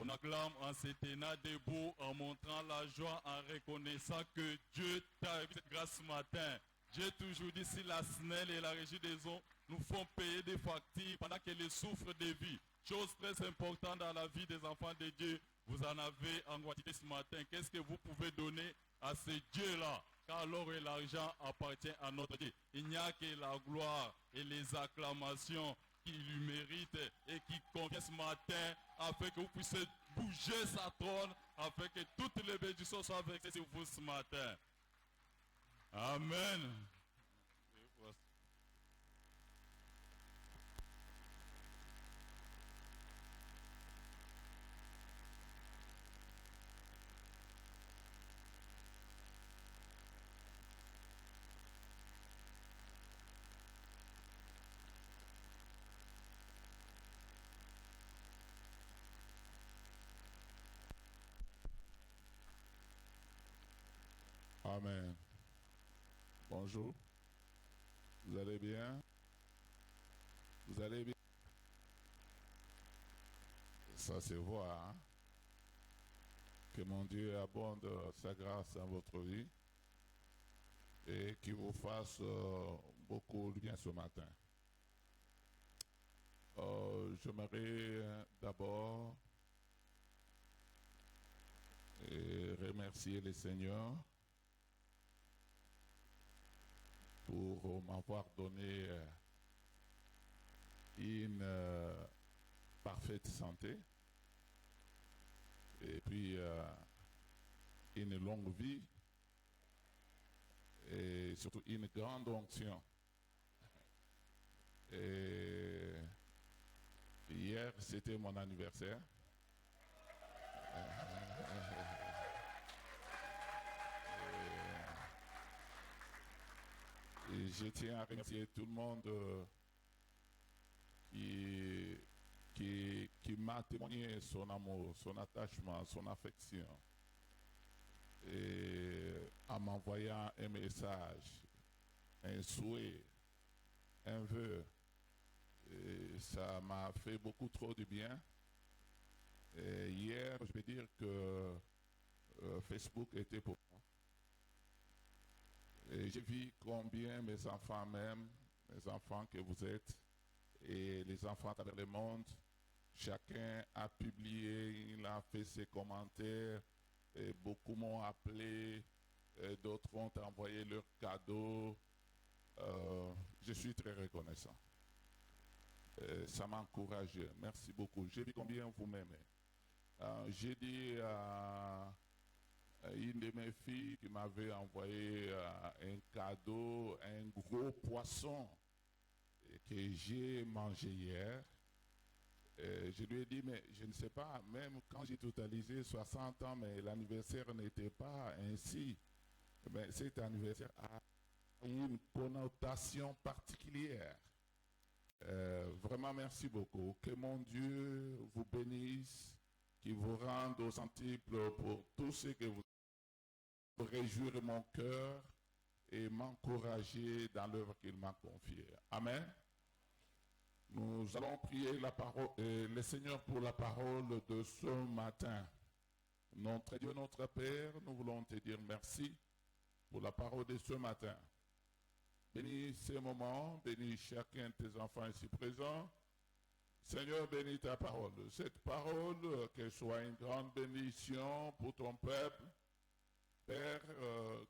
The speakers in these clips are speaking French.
On acclame en se tenant debout, en montrant la joie, en reconnaissant que Dieu t'a fait cette grâce ce matin. J'ai toujours dit, si la SNEL et la Régie des eaux nous font payer des factures pendant qu'elles souffrent de vie, chose très importante dans la vie des enfants de Dieu, vous en avez en quantité ce matin. Qu'est-ce que vous pouvez donner à ce Dieu-là? Car l'or et l'argent appartiennent à notre Dieu. Il n'y a que la gloire et les acclamations qui lui mérite et qui convient ce matin afin que vous puissiez bouger sa trône, afin que toutes les bénédictions soient versées sur vous ce matin. Amen. Amen. Bonjour. Vous allez bien? Vous allez bien? Ça se voit, hein? Que mon Dieu abonde sa grâce dans votre vie et qu'il vous fasse beaucoup de bien ce matin. J'aimerais d'abord remercier le Seigneur pour m'avoir donné une parfaite santé et puis une longue vie et surtout une grande onction. Et hier, c'était mon anniversaire. Et je tiens à remercier tout le monde qui m'a témoigné son amour, son attachement, son affection. Et en m'envoyant un message, un souhait, un vœu. Et ça m'a fait beaucoup trop de bien. Et hier, je vais dire que Facebook était pour moi. Et j'ai vu combien mes enfants m'aiment, mes enfants que vous êtes, et les enfants à travers le monde. Chacun a publié, il a fait ses commentaires, et beaucoup m'ont appelé, d'autres ont envoyé leurs cadeaux. Je suis très reconnaissant. Ça m'a encouragé. Merci beaucoup. J'ai vu combien vous m'aimez. J'ai dit à une de mes filles qui m'avait envoyé un cadeau, un gros poisson que j'ai mangé hier. Je lui ai dit, mais je ne sais pas, même quand j'ai totalisé 60 ans, mais l'anniversaire n'était pas ainsi. Mais cet anniversaire a une connotation particulière. Vraiment, merci beaucoup. Que mon Dieu vous bénisse, qu'il vous rende au centuple pour tout ce que vous réjouir mon cœur et m'encourager dans l'œuvre qu'il m'a confiée. Amen. Nous allons prier le Seigneur pour la parole de ce matin. Notre Dieu, notre Père, nous voulons te dire merci pour la parole de ce matin. Bénis ces moments, bénis chacun de tes enfants ici présents. Seigneur, bénis ta parole. Cette parole, qu'elle soit une grande bénédiction pour ton peuple. Père,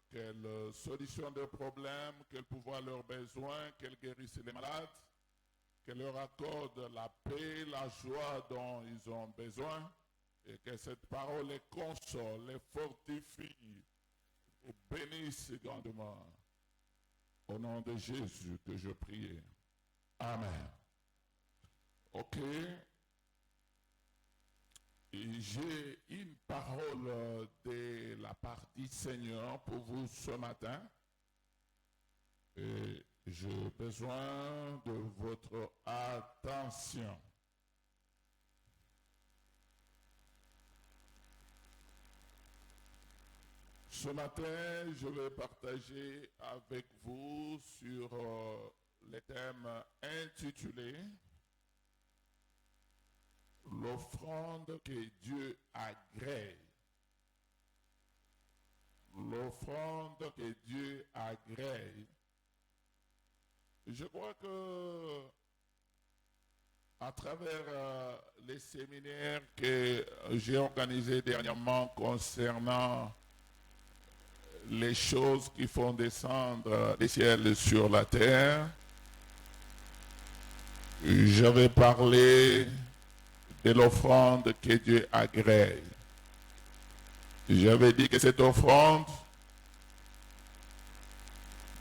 qu'elle solutionne leurs problèmes, qu'elle pourvoie leurs besoins, qu'elle guérisse les malades, qu'elle leur accorde la paix, la joie dont ils ont besoin, et que cette parole les console, les fortifie, et bénisse grandement. Au nom de Jésus que je prie. Amen. Ok. Et j'ai une parole de la part du Seigneur pour vous ce matin. Et j'ai besoin de votre attention. Ce matin, je vais partager avec vous sur le thème intitulé l'offrande que Dieu agrée. L'offrande que Dieu agrée. Je crois que à travers les séminaires que j'ai organisés dernièrement concernant les choses qui font descendre les ciels sur la terre, j'avais parlé de l'offrande que Dieu agrée. J'avais dit que cette offrande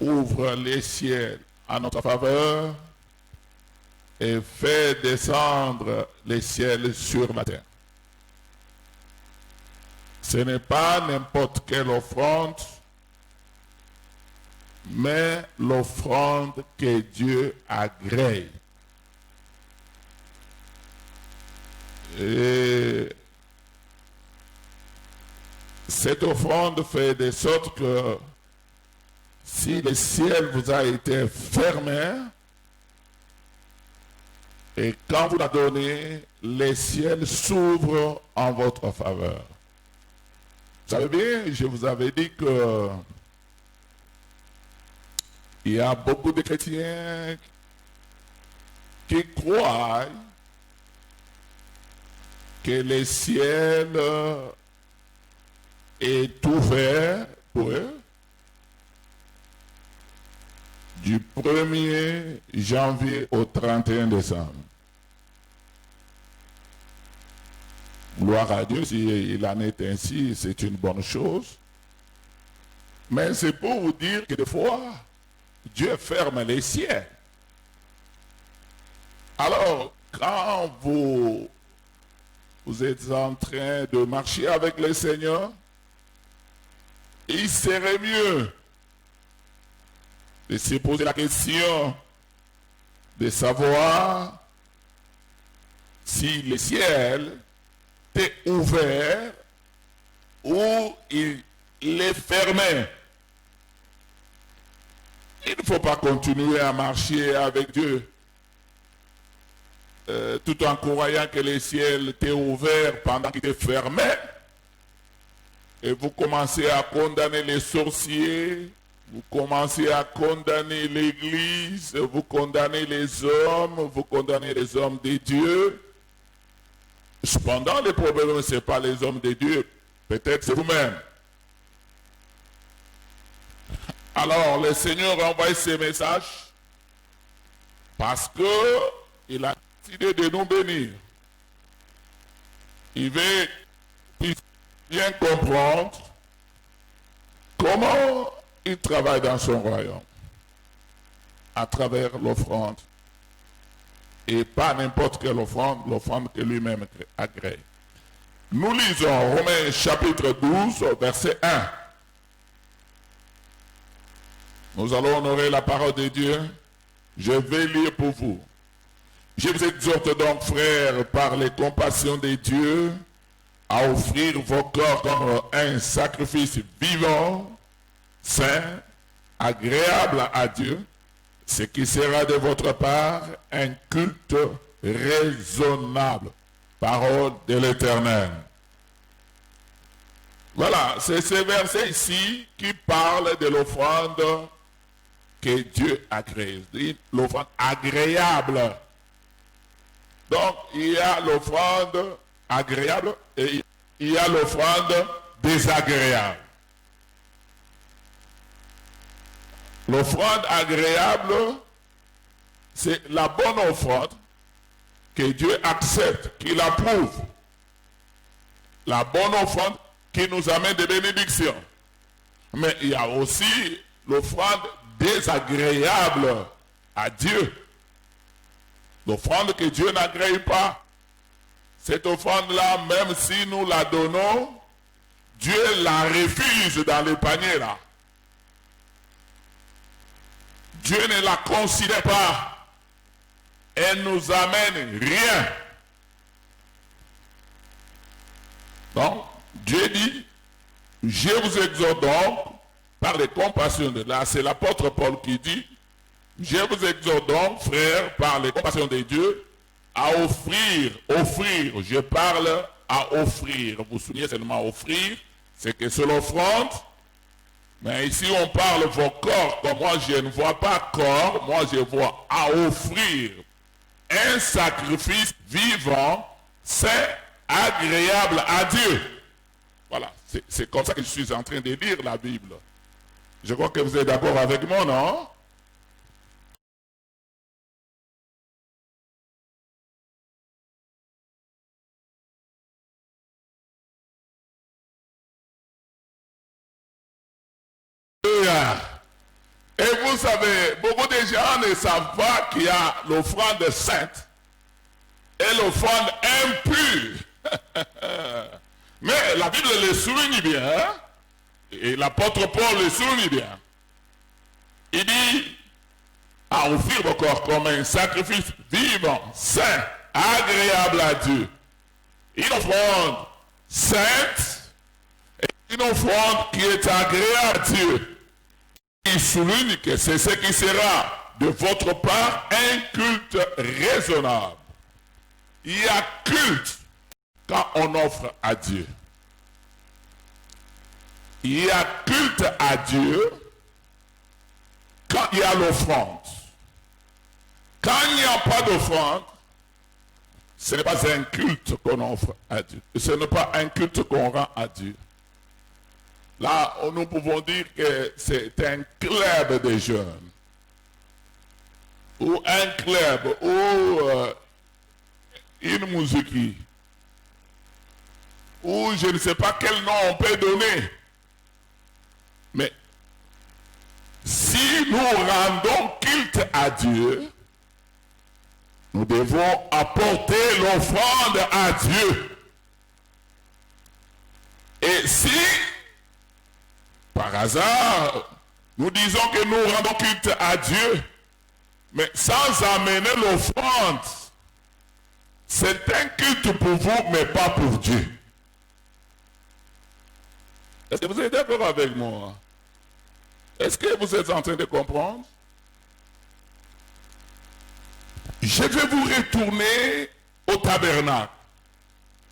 ouvre les ciels à notre faveur et fait descendre les ciels sur la terre. Ce n'est pas n'importe quelle offrande, mais l'offrande que Dieu agrée. Et cette offrande fait de sorte que si le ciel vous a été fermé, et quand vous la donnez, les ciels s'ouvrent en votre faveur. Vous savez bien, je vous avais dit que il y a beaucoup de chrétiens qui croient que le ciel est ouvert pour eux du 1er janvier au 31 décembre. Gloire à Dieu, s'il en est ainsi, c'est une bonne chose. Mais c'est pour vous dire que des fois, Dieu ferme les ciels. Alors, quand vous êtes en train de marcher avec le Seigneur, il serait mieux de se poser la question de savoir si le ciel est ouvert ou il est fermé. Il ne faut pas continuer à marcher avec Dieu tout en croyant que le ciel était ouvert pendant qu'il était fermé. Et vous commencez à condamner les sorciers, vous commencez à condamner l'Église, vous condamnez les hommes, vous condamnez les hommes de Dieu. Cependant, le problème, ce n'est pas les hommes de Dieu, peut-être c'est vous-même. Alors, le Seigneur envoie ce message parce qu'il a décidé de nous bénir. Il veut bien comprendre comment il travaille dans son royaume à travers l'offrande. Et pas n'importe quelle offrande, l'offrande que lui-même agrée. Nous lisons Romains chapitre 12, verset 1. Nous allons honorer la parole de Dieu. Je vais lire pour vous. Je vous exhorte donc, frères, par les compassions de Dieu, à offrir vos corps comme un sacrifice vivant, saint, agréable à Dieu, ce qui sera de votre part un culte raisonnable. Parole de l'Éternel. Voilà, c'est ce verset ici qui parle de l'offrande que Dieu agrée. L'offrande agréable. Donc, il y a l'offrande agréable et il y a l'offrande désagréable. L'offrande agréable, c'est la bonne offrande que Dieu accepte, qu'il approuve. La bonne offrande qui nous amène des bénédictions. Mais il y a aussi l'offrande désagréable à Dieu. L'offrande que Dieu n'agrée pas. Cette offrande-là, même si nous la donnons, Dieu la refuse dans le panier là. Dieu ne la considère pas. Elle nous amène rien. Donc, Dieu dit, je vous exhorte donc, par les compassions de là, c'est l'apôtre Paul qui dit, je vous exhorte donc, frères, par les compassions de Dieu, à offrir, je parle à offrir. Vous vous souvenez seulement offrir, c'est que c'est l'offrande. Mais ici on parle vos corps, comme moi je ne vois pas corps, moi je vois à offrir un sacrifice vivant, saint, agréable à Dieu. Voilà, c'est comme ça que je suis en train de lire la Bible. Je crois que vous êtes d'accord avec moi, non? Et vous savez, beaucoup de gens ne savent pas qu'il y a l'offrande sainte et l'offrande impure. Mais la Bible le souligne bien, hein? Et l'apôtre Paul le souligne bien. Il dit à offrir vos corps comme un sacrifice vivant, saint, agréable à Dieu. Une offrande sainte et une offrande qui est agréable à Dieu. Il souligne que c'est ce qui sera de votre part un culte raisonnable. Il y a culte quand on offre à Dieu. Il y a culte à Dieu quand il y a l'offrande. Quand il n'y a pas d'offrande, ce n'est pas un culte qu'on offre à Dieu. Ce n'est pas un culte qu'on rend à Dieu. Là, nous pouvons dire que c'est un club de jeunes. Ou un club, ou une musique. Ou je ne sais pas quel nom on peut donner. Mais si nous rendons culte à Dieu, nous devons apporter l'offrande à Dieu. Et si, par hasard, nous disons que nous rendons culte à Dieu, mais sans amener l'offrande, c'est un culte pour vous, mais pas pour Dieu. Est-ce que vous êtes d'accord avec moi? Est-ce que vous êtes en train de comprendre? Je vais vous retourner au tabernacle.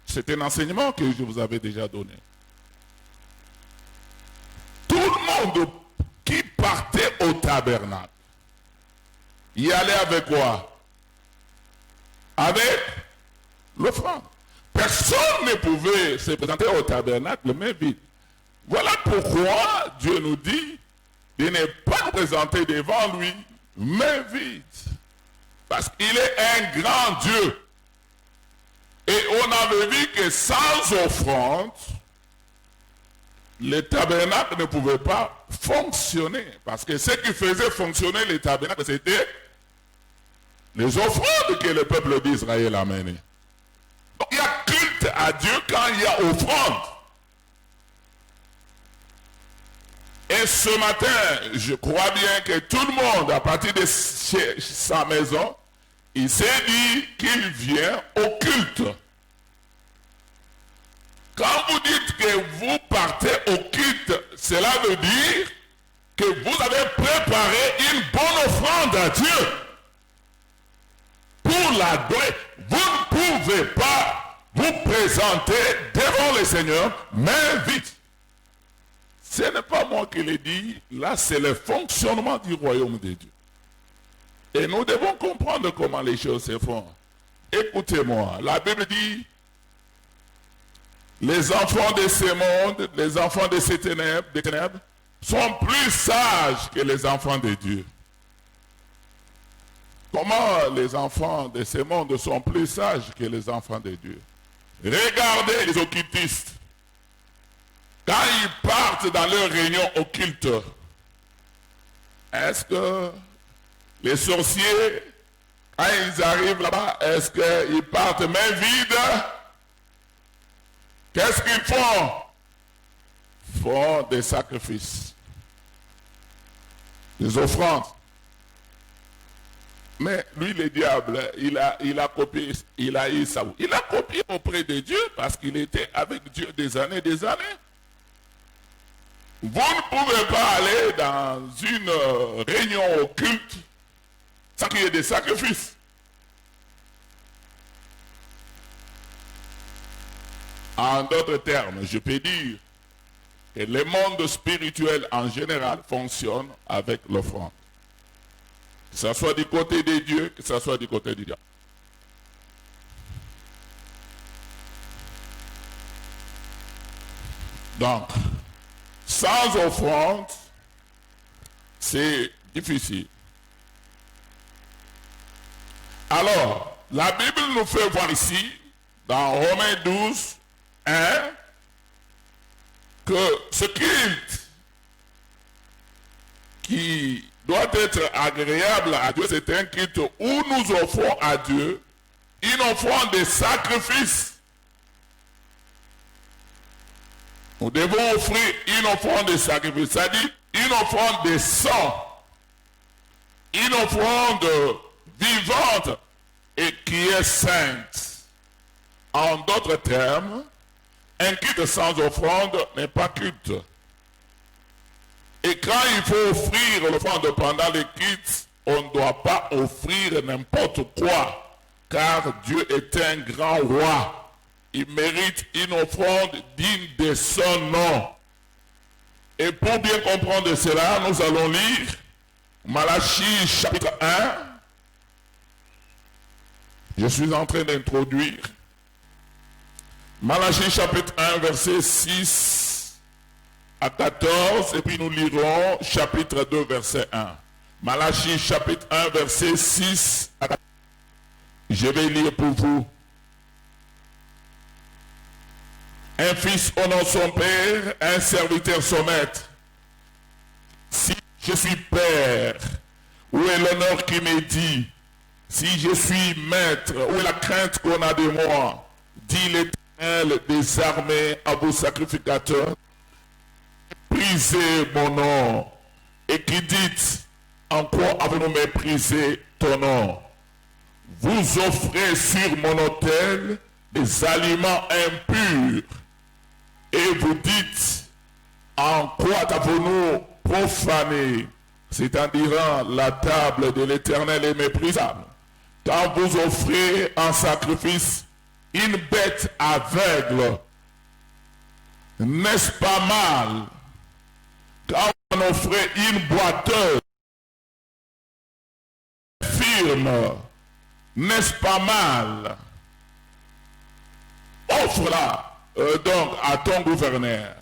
C'est un enseignement que je vous avais déjà donné. Tout le monde qui partait au tabernacle, y allait avec quoi? Avec l'offrande. Personne ne pouvait se présenter au tabernacle main vide. Voilà pourquoi Dieu nous dit de ne pas nous présenter devant lui main vide. Parce qu'il est un grand Dieu. Et on avait vu que sans offrande, le tabernacle ne pouvait pas fonctionner. Parce que ce qui faisait fonctionner le tabernacle, c'était les offrandes que le peuple d'Israël a menées. Donc il y a culte à Dieu quand il y a offrande. Et ce matin, je crois bien que tout le monde, à partir de sa maison, il s'est dit qu'il vient au culte. Quand vous dites que vous partez au culte, cela veut dire que vous avez préparé une bonne offrande à Dieu. Pour l'adorer, vous ne pouvez pas vous présenter devant le Seigneur main vide. Ce n'est pas moi qui l'ai dit, là c'est le fonctionnement du royaume de Dieu. Et nous devons comprendre comment les choses se font. Écoutez-moi, la Bible dit, les enfants de ce monde, les enfants de ces ténèbres, des ténèbres, sont plus sages que les enfants de Dieu. Comment les enfants de ce monde sont plus sages que les enfants de Dieu? Regardez les occultistes. Quand ils partent dans leur réunion occulte, est-ce que les sorciers, quand ils arrivent là-bas, est-ce qu'ils partent main vide? Qu'est-ce qu'ils font? Ils font des sacrifices, des offrandes. Mais lui, le diable, il a copié, il a eu ça. Il a copié auprès de Dieu parce qu'il était avec Dieu des années et des années. Vous ne pouvez pas aller dans une réunion occulte sans qu'il y ait des sacrifices. En d'autres termes, je peux dire que le monde spirituel en général fonctionne avec l'offrande. Que ce soit du côté de Dieu, que ce soit du côté du diable. Donc, sans offrande, c'est difficile. Alors, la Bible nous fait voir ici, dans Romains 12, 1, que ce culte qui doit être agréable à Dieu, c'est un culte où nous offrons à Dieu une offrande de sacrifice. Nous devons offrir une offrande de sacrifice, c'est-à-dire une offrande de sang, une offrande vivante et qui est sainte. En d'autres termes, un culte sans offrande n'est pas culte. Et quand il faut offrir l'offrande pendant le culte, on ne doit pas offrir n'importe quoi, car Dieu est un grand roi. Il mérite une offrande digne de son nom. Et pour bien comprendre cela, nous allons lire Malachie chapitre 1. Je suis en train d'introduire Malachie chapitre 1, verset 6 à 14, et puis nous lirons chapitre 2, verset 1. Malachie chapitre 1, verset 6 à 14. Je vais lire pour vous. Un fils honore son père, un serviteur son maître. Si je suis père, où est l'honneur qui m'est dit? Si je suis maître, où est la crainte qu'on a de moi? Dit l'Éternel des armées à vos sacrificateurs. Méprisez mon nom. Et qui dites, en quoi avons-nous méprisé ton nom? Vous offrez sur mon autel des aliments impurs. Et vous dites, en quoi avons-nous profané? C'est-à-dire la table de l'Éternel est méprisable. Quand vous offrez en sacrifice une bête aveugle, n'est-ce pas mal? Quand vous offrez une boiteuse firme, n'est-ce pas mal? Offre-la donc à ton gouverneur.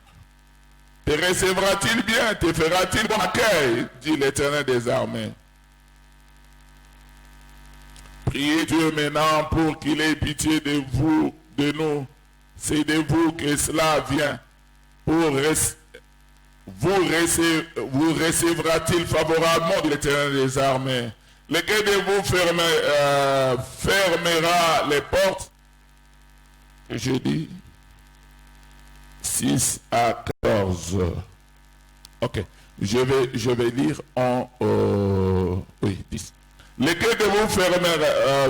Te recevra-t-il bien? Te fera-t-il bon accueil? Dit l'Éternel des armées. Priez Dieu maintenant pour qu'il ait pitié de vous, de nous. C'est de vous que cela vient. Vous recevra-t-il favorablement, dit l'Éternel des armées? Lequel de vous fermera les portes? Je dis 6 à 14. Ok. Je vais lire en 10. Lequel de vous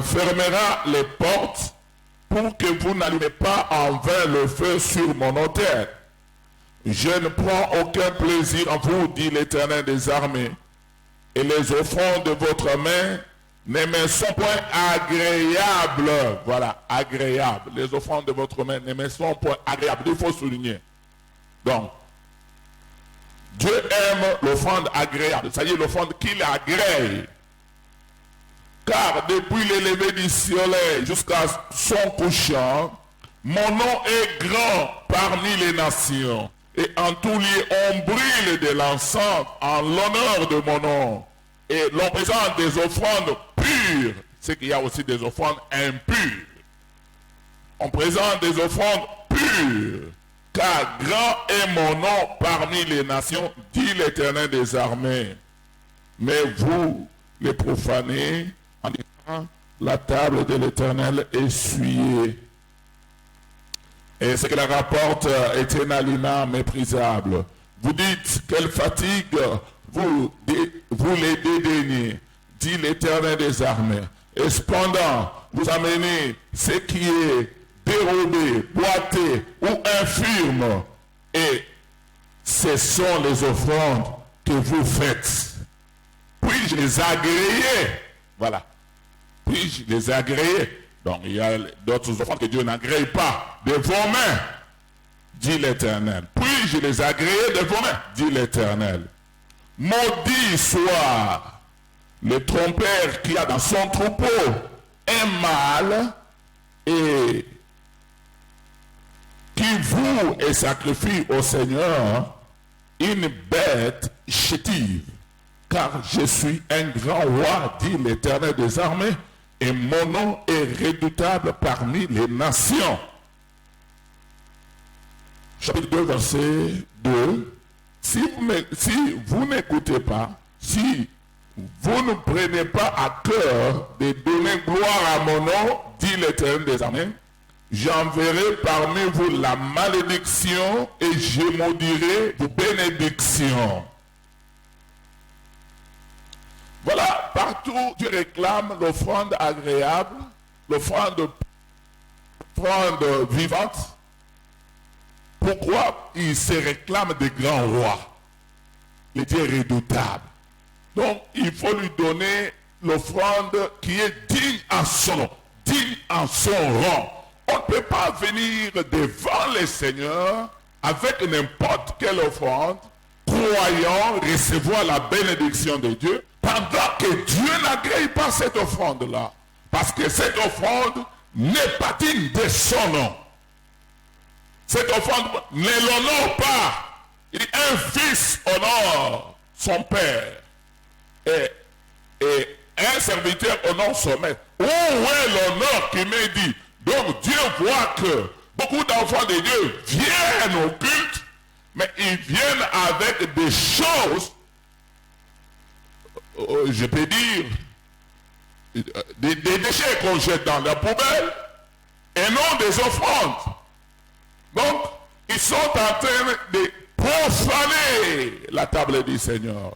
fermera les portes pour que vous n'allumez pas en vain le feu sur mon autel? Je ne prends aucun plaisir en vous, dit l'Éternel des armées, et les offrandes de votre main ne me sont point agréables. Voilà, agréables. Les offrandes de votre main ne me sont point agréables. Il faut souligner. Donc, Dieu aime l'offrande agréable, c'est-à-dire l'offrande qu'il agrée. Car depuis le lever du soleil jusqu'à son couchant, mon nom est grand parmi les nations. Et en tout lieu, on brûle de l'encens en l'honneur de mon nom. Et l'on présente des offrandes pures. C'est qu'il y a aussi des offrandes impures. On présente des offrandes pures. Car grand est mon nom parmi les nations, dit l'Éternel des armées. Mais vous, les profanez, en disant, la table de l'Éternel est essuyée. Et ce que la rapporte est un aliment méprisable. Vous dites, quelle fatigue, vous les dédaignez, dit l'Éternel des armées. Et cependant, vous amenez ce qui est dérobé, boité ou infirme. Et ce sont les offrandes que vous faites. Puis-je les agréer? Voilà. Puis-je les agréer? Donc il y a d'autres offrandes que Dieu n'agrée pas de vos mains. dit l'Éternel. Puis-je les agréer de vos mains, dit l'Éternel. Maudit soit le trompeur qui a dans son troupeau un mâle et qui voue et sacrifie au Seigneur une bête chétive. Car je suis un grand roi, dit l'Éternel des armées, et mon nom est redoutable parmi les nations. Chapitre 2, verset 2. Si vous n'écoutez pas, si vous ne prenez pas à cœur de donner gloire à mon nom, dit l'Éternel des armées, j'enverrai parmi vous la malédiction et je maudirai vos bénédictions. Voilà, partout Dieu réclame l'offrande agréable, l'offrande vivante. Pourquoi il se réclame des grands rois? Le Dieu est redoutable. Donc, il faut lui donner l'offrande qui est digne en son nom, digne en son rang. On ne peut pas venir devant le Seigneur avec n'importe quelle offrande, croyant recevoir la bénédiction de Dieu, pendant que Dieu n'agrée pas cette offrande-là. Parce que cette offrande n'est pas digne de son nom. Cette offrande ne l'honore pas. Un fils honore son père. Et un serviteur honore son maître. Où est l'honneur qui m'est dit? Donc Dieu voit que beaucoup d'enfants de Dieu viennent au culte, mais ils viennent avec des choses, je peux dire, des déchets qu'on jette dans la poubelle, et non des offrandes. Donc, ils sont en train de profaner la table du Seigneur.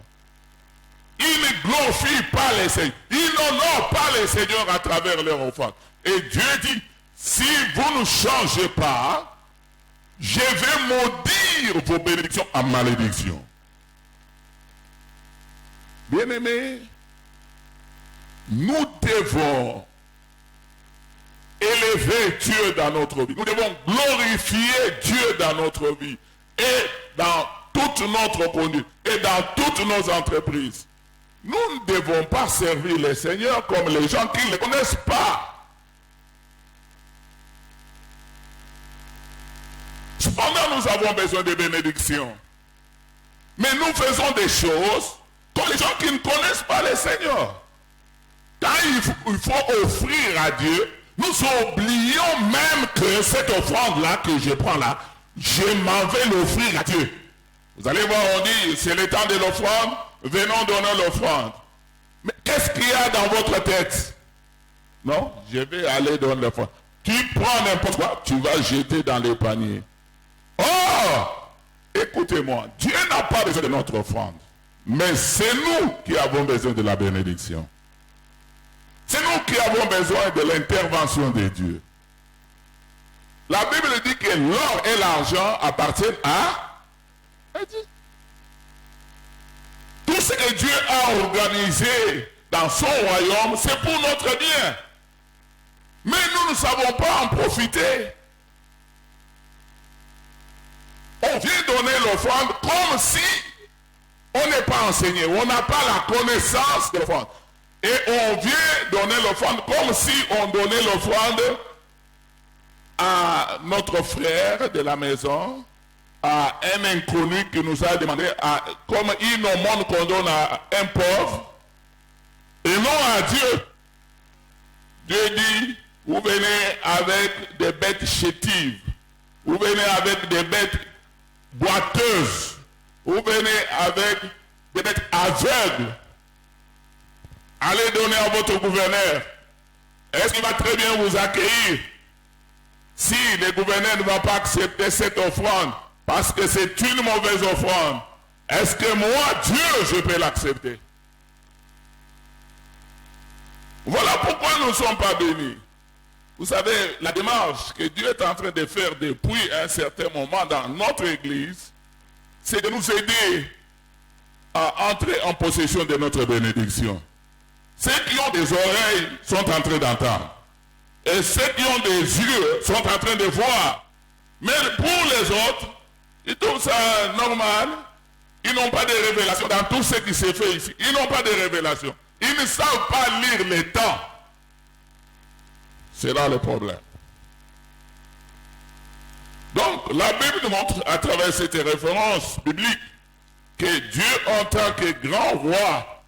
Ils ne glorifient pas les Seigneurs. Ils n'honorent pas les Seigneurs à travers leur offrande. Et Dieu dit, si vous ne changez pas, je vais maudire vos bénédictions en malédiction. Bien-aimés, nous devons élever Dieu dans notre vie. Nous devons glorifier Dieu dans notre vie et dans toute notre conduite et dans toutes nos entreprises. Nous ne devons pas servir le Seigneur comme les gens qui ne le connaissent pas. Cependant, nous avons besoin de bénédictions. Mais nous faisons des choses comme les gens qui ne connaissent pas le Seigneur. Quand il faut offrir à Dieu, nous oublions même que cette offrande-là que je prends là, je m'en vais l'offrir à Dieu. Vous allez voir, on dit, c'est le temps de l'offrande, venons donner l'offrande. Mais qu'est-ce qu'il y a dans votre tête? Non, je vais aller donner l'offrande. Tu prends n'importe quoi, tu vas jeter dans les paniers. Oh, écoutez-moi, Dieu n'a pas besoin de notre offrande. Mais c'est nous qui avons besoin de la bénédiction. C'est nous qui avons besoin de l'intervention de Dieu. La Bible dit que l'or et l'argent appartiennent à Dieu. Tout ce que Dieu a organisé dans son royaume, c'est pour notre bien. Mais nous ne savons pas en profiter. On vient donner l'offrande comme si on n'est pas enseigné, on n'a pas la connaissance de l'offrande. Et on vient donner l'offrande comme si on donnait l'offrande à notre frère de la maison, à un inconnu qui nous a demandé, comme une aumône qu'on donne à un pauvre, et non à Dieu. Dieu dit, vous venez avec des bêtes chétives, vous venez avec des bêtes boiteuses, vous venez avec des bêtes aveugles. Allez donner à votre gouverneur. Est-ce qu'il va très bien vous accueillir? Si le gouverneur ne va pas accepter cette offrande, parce que c'est une mauvaise offrande, est-ce que moi, Dieu, je peux l'accepter? Voilà pourquoi nous ne sommes pas bénis. Vous savez, la démarche que Dieu est en train de faire depuis un certain moment dans notre église, c'est de nous aider à entrer en possession de notre bénédiction. Ceux qui ont des oreilles sont en train d'entendre. Et ceux qui ont des yeux sont en train de voir. Mais pour les autres, ils trouvent ça normal. Ils n'ont pas de révélation dans tout ce qui se fait ici. Ils n'ont pas de révélation. Ils ne savent pas lire les temps. C'est là le problème. Donc, la Bible nous montre à travers cette référence biblique que Dieu, en tant que grand roi,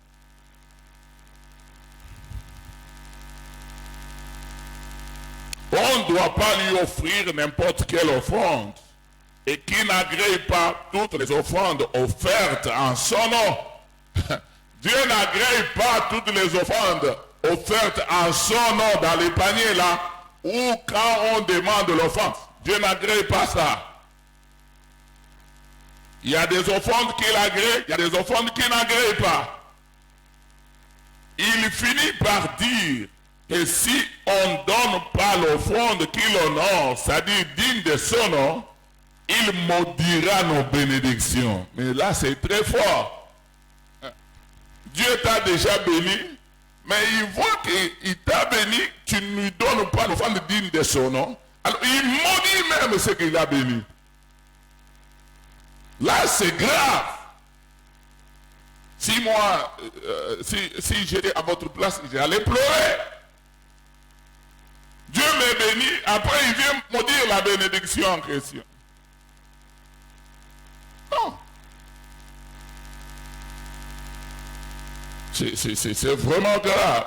on ne doit pas lui offrir n'importe quelle offrande et qu'il n'agrée pas toutes les offrandes offertes en son nom. Dieu n'agrée pas toutes les offrandes offertes en son nom dans les paniers là, ou quand on demande l'offrande. Dieu n'agrée pas ça. Il y a des offrandes qu'il agrée, il y a des offrandes qu'il n'agrée pas. Il finit par dire que si on ne donne pas l'offrande qu'il honore, c'est-à-dire digne de son nom, il maudira nos bénédictions. Mais là, c'est très fort. Dieu t'a déjà béni, mais il voit qu'il t'a béni, tu ne lui donnes pas l'offrande digne de son nom. Alors, il maudit même ce qu'il a béni. Là, c'est grave. Si moi, si j'étais à votre place, j'allais pleurer. Dieu m'a béni, après il vient maudire la bénédiction en question. Non. C'est vraiment grave.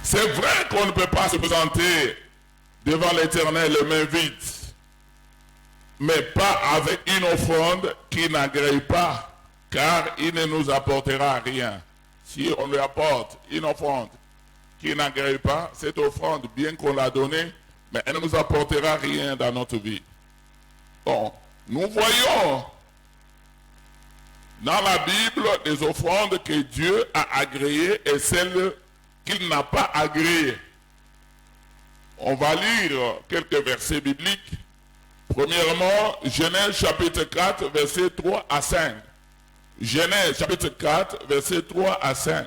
C'est vrai qu'on ne peut pas se présenter devant l'Éternel les mains vides, mais pas avec une offrande qui n'agrée pas, car il ne nous apportera rien. Si on lui apporte une offrande qui n'agrée pas, cette offrande, bien qu'on l'a donnée, mais elle ne nous apportera rien dans notre vie. Bon, nous voyons dans la Bible des offrandes que Dieu a agréées et celles qu'il n'a pas agréées. On va lire quelques versets bibliques. Premièrement, Genèse chapitre 4, versets 3 à 5. Genèse chapitre 4, versets 3 à 5.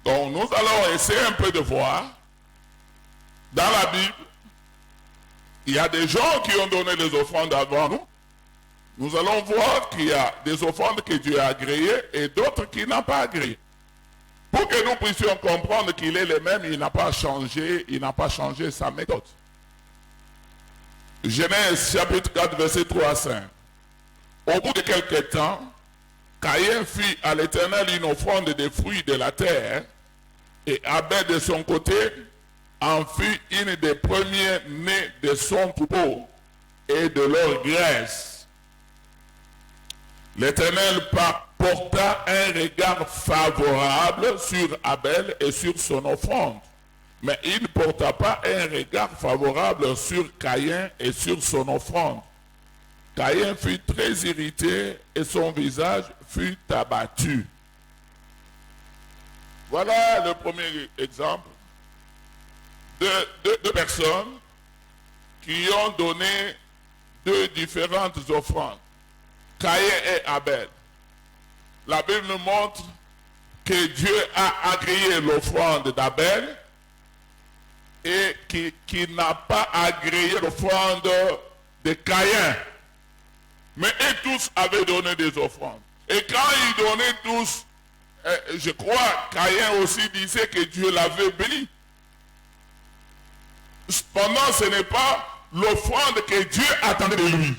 Donc nous allons essayer un peu de voir. Dans la Bible, il y a des gens qui ont donné les offrandes avant nous. Nous allons voir qu'il y a des offrandes que Dieu a agréées et d'autres qu'il n'a pas agréées. Pour que nous puissions comprendre qu'il est le même, il n'a pas changé sa méthode. Genèse chapitre 4, verset 3 à 5. Au bout de quelques temps, Caïn fit à l'Éternel une offrande des fruits de la terre, et Abel de son côté en fit une des premiers nés de son troupeau et de leur graisse. L'Éternel porta un regard favorable sur Abel et sur son offrande, mais il ne porta pas un regard favorable sur Caïn et sur son offrande. Caïn fut très irrité et son visage fut abattu. Voilà le premier exemple de deux personnes qui ont donné deux différentes offrandes, Caïn et Abel. La Bible nous montre que Dieu a agréé l'offrande d'Abel et qu'il n'a pas agréé l'offrande de Caïn. Mais eux tous avaient donné des offrandes. Et quand ils donnaient tous, je crois, Caïn aussi disait que Dieu l'avait béni. Cependant, ce n'est pas l'offrande que Dieu attendait de lui.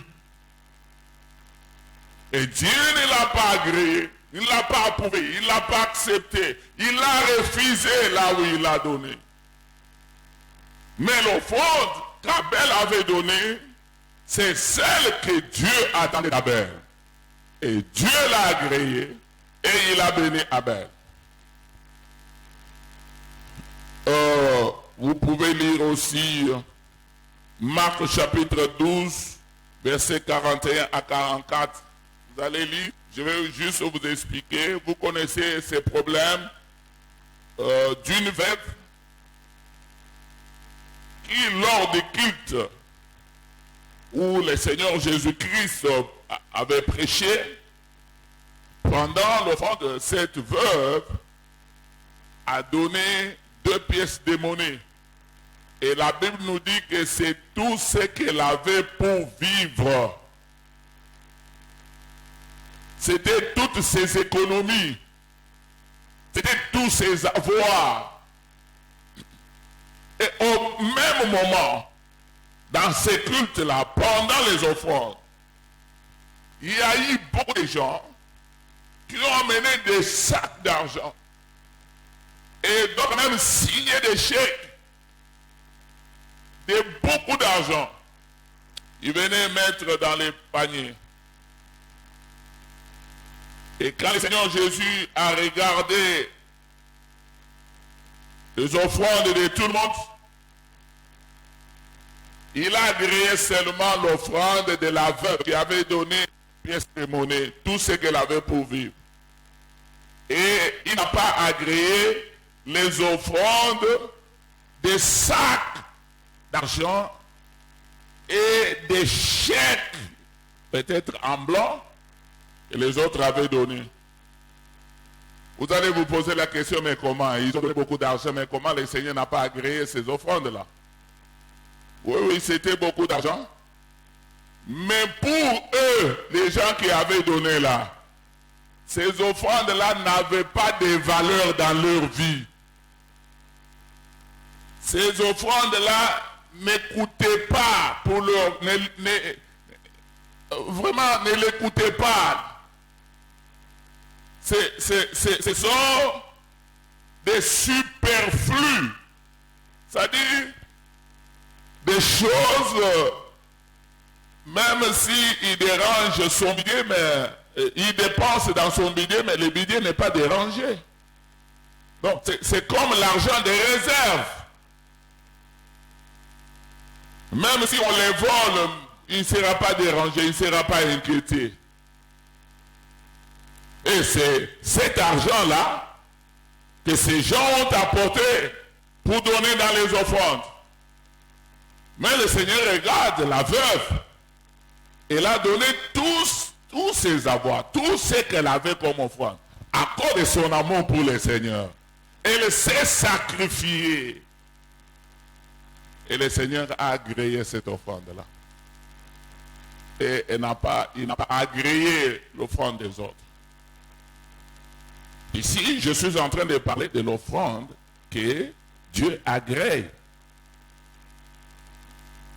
Et Dieu ne l'a pas agréé, il ne l'a pas approuvé, il ne l'a pas accepté. Il l'a refusé là où il l'a donné. Mais l'offrande qu'Abel avait donnée, c'est celle que Dieu attendait d'Abel. Et Dieu l'a agréée et il a béni Abel. Vous pouvez lire aussi Marc chapitre 12, versets 41 à 44. Vous allez lire, je vais juste vous expliquer. Vous connaissez ces problèmes d'une veuve qui, lors du culte où le Seigneur Jésus-Christ avait prêché, pendant l'offrande, cette veuve a donné 2 pièces de monnaie Et la Bible nous dit que c'est tout ce qu'elle avait pour vivre. C'était toutes ses économies. C'était tous ses avoirs. Et au même moment, dans ces cultes-là, pendant les offrandes, il y a eu beaucoup de gens qui ont amené des sacs d'argent et donc même signé des chèques de beaucoup d'argent. Ils venaient mettre dans les paniers. Et quand le Seigneur Jésus a regardé les offrandes de tout le monde, il a agréé seulement l'offrande de la veuve qui avait donné pièces de monnaie, tout ce qu'elle avait pour vivre. Et il n'a pas agréé les offrandes des sacs d'argent et des chèques, peut-être en blanc, que les autres avaient donné. Vous allez vous poser la question, mais comment? Ils ont donné beaucoup d'argent, mais comment le Seigneur n'a pas agréé ces offrandes-là? Oui, c'était beaucoup d'argent. Mais pour eux, les gens qui avaient donné là, ces offrandes-là n'avaient pas de valeur dans leur vie. Ces offrandes-là ne coûtaient pas pour leur... vraiment, ne les coûtaient pas. Ce sont des superflus. C'est-à-dire des choses, même s'il dérange son budget, mais il dépense dans son budget, mais le budget n'est pas dérangé. Donc c'est comme l'argent des réserves. Même si on les vole, il ne sera pas dérangé, il ne sera pas inquiété. Et c'est cet argent-là que ces gens ont apporté pour donner dans les offrandes. Mais le Seigneur regarde la veuve. Elle a donné tous ses avoirs, tout ce qu'elle avait comme offrande, à cause de son amour pour le Seigneur. Elle s'est sacrifiée. Et le Seigneur a agréé cette offrande-là. Et il n'a pas agréé l'offrande des autres. Ici, je suis en train de parler de l'offrande que Dieu agrée.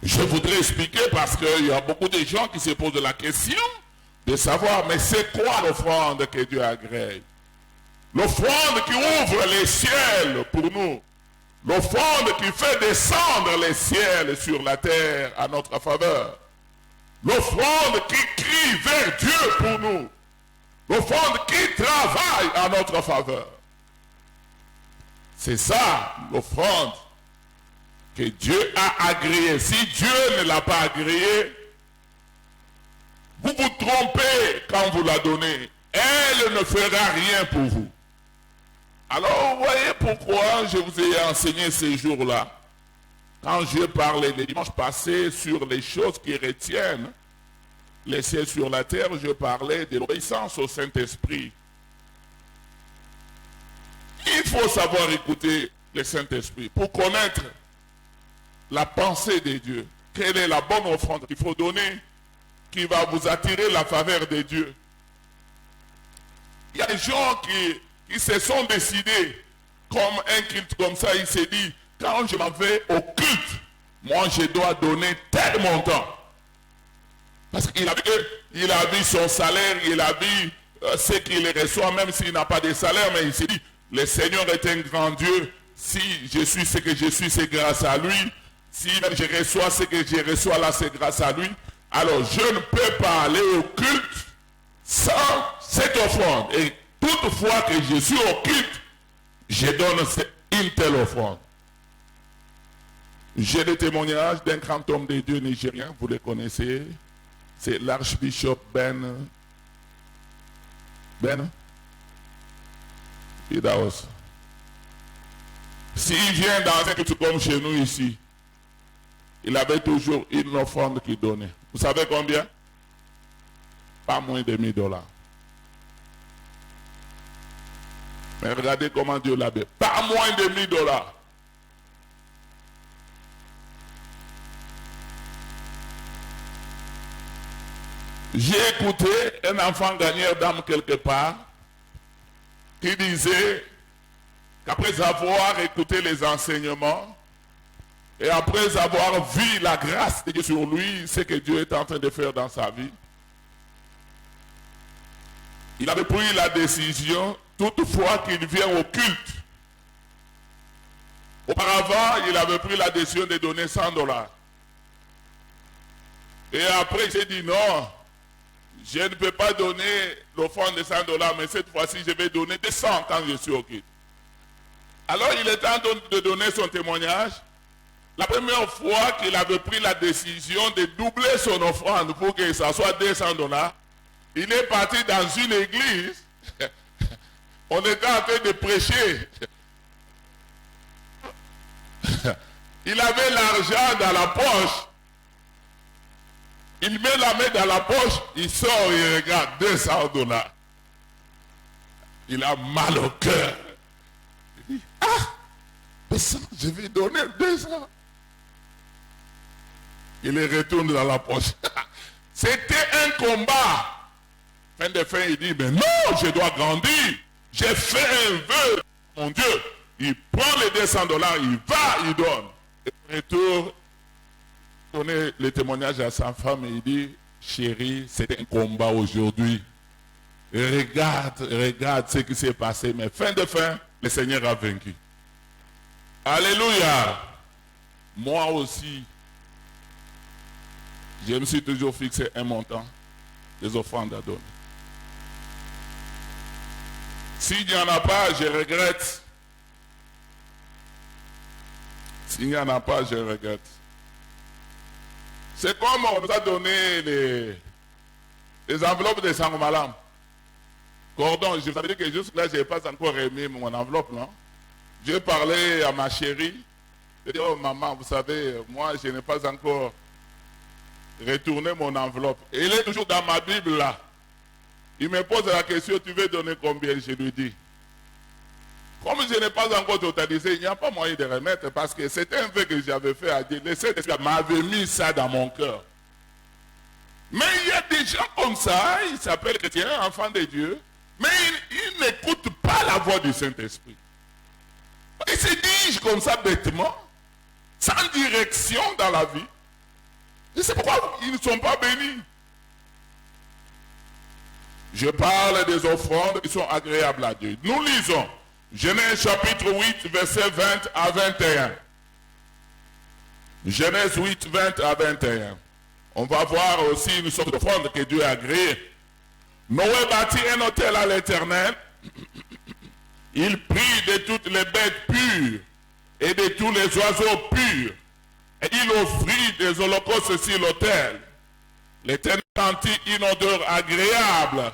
Je voudrais expliquer parce qu'il y a beaucoup de gens qui se posent la question de savoir, mais c'est quoi l'offrande que Dieu agrée? L'offrande qui ouvre les ciels pour nous. L'offrande qui fait descendre les ciels sur la terre à notre faveur. L'offrande qui crie vers Dieu pour nous. L'offrande qui travaille à notre faveur. C'est ça l'offrande que Dieu a agréée. Si Dieu ne l'a pas agréée, vous vous trompez quand vous la donnez. Elle ne fera rien pour vous. Alors, vous voyez pourquoi je vous ai enseigné ces jours-là. Quand je parlais le dimanche passé sur les choses qui retiennent les cieux sur la terre, je parlais de l'obéissance au Saint-Esprit. Il faut savoir écouter le Saint-Esprit pour connaître la pensée de Dieu. Quelle est la bonne offrande qu'il faut donner qui va vous attirer la faveur de Dieu? Il y a des gens qui se sont décidés, comme un culte comme ça, il s'est dit, quand je m'en vais au culte, moi je dois donner tel montant. Parce qu'il a vu son salaire, il a vu ce qu'il reçoit, même s'il n'a pas de salaire, mais il s'est dit, le Seigneur est un grand Dieu, si je suis ce que je suis, c'est grâce à lui. Si même je reçois ce que je reçois là, c'est grâce à lui. Alors je ne peux pas aller au culte sans cette offrande. Et toutefois que je suis au culte, je donne une telle offrande. J'ai le témoignage d'un grand homme de Dieu nigérien, vous le connaissez. C'est l'archbishop Ben Idaos. S'il vient dans un culte comme chez nous ici, il avait toujours une offrande qu'il donnait. Vous savez combien? Pas moins de $1000. Mais regardez comment Dieu l'avait. Pas moins de $1000. J'ai écouté un enfant gagneur d'âme quelque part qui disait qu'après avoir écouté les enseignements et après avoir vu la grâce de Dieu sur lui, ce que Dieu est en train de faire dans sa vie, il avait pris la décision, toutefois qu'il vient au culte. Auparavant, il avait pris la décision de donner $100. Et après, il s'est dit non, je ne peux pas donner l'offrande de $100, mais cette fois-ci, je vais donner 200 quand je suis au culte. Alors, il est en train de donner son témoignage. La première fois qu'il avait pris la décision de doubler son offrande pour que ça soit $200, il est parti dans une église. On était en train de prêcher. Il avait l'argent dans la poche. Il met la main dans la poche, il sort et il regarde $200. Il a mal au cœur. Il dit, ah, 200, je vais donner 200. Il les retourne dans la poche. C'était un combat. Fin de fin, il dit, mais non, je dois grandir. J'ai fait un vœu, mon Dieu. Il prend les $200, il va, il donne. Et retour, donner le témoignage à sa femme et il dit, chérie, c'est un combat aujourd'hui. Regarde ce qui s'est passé. Mais fin de fin, le Seigneur a vaincu. Alléluia. Moi aussi, je me suis toujours fixé un montant des offrandes à donner. S'il n'y en a pas, je regrette. S'il n'y en a pas, je regrette. C'est comme on nous a donné les enveloppes de Sangomalam. Cordon, je vous avais dit que jusque-là, je n'ai pas encore remis mon enveloppe, non? J'ai parlé à ma chérie. Je dis, oh maman, vous savez, moi, je n'ai pas encore retourné mon enveloppe. Et il est toujours dans ma Bible, là. Il me pose la question, tu veux donner combien? Je lui dis. Comme je n'ai pas encore totalisé, il n'y a pas moyen de remettre parce que c'était un vœu que j'avais fait à Dieu. Le Saint-Esprit m'avait mis ça dans mon cœur. Mais il y a des gens comme ça, ils s'appellent chrétiens, enfants de Dieu, mais ils n'écoutent pas la voix du Saint-Esprit. Ils se dirigent comme ça bêtement, sans direction dans la vie. Et c'est pourquoi ils ne sont pas bénis. Je parle des offrandes qui sont agréables à Dieu. Nous lisons Genèse chapitre 8, verset 20 à 21. Genèse 8, 20 à 21. On va voir aussi une sorte d'offrande que Dieu a agréée. Noé bâtit un autel à l'Éternel. Il prit de toutes les bêtes pures et de tous les oiseaux purs. Et il offrit des holocaustes sur l'autel. L'Éternel sentit une odeur agréable.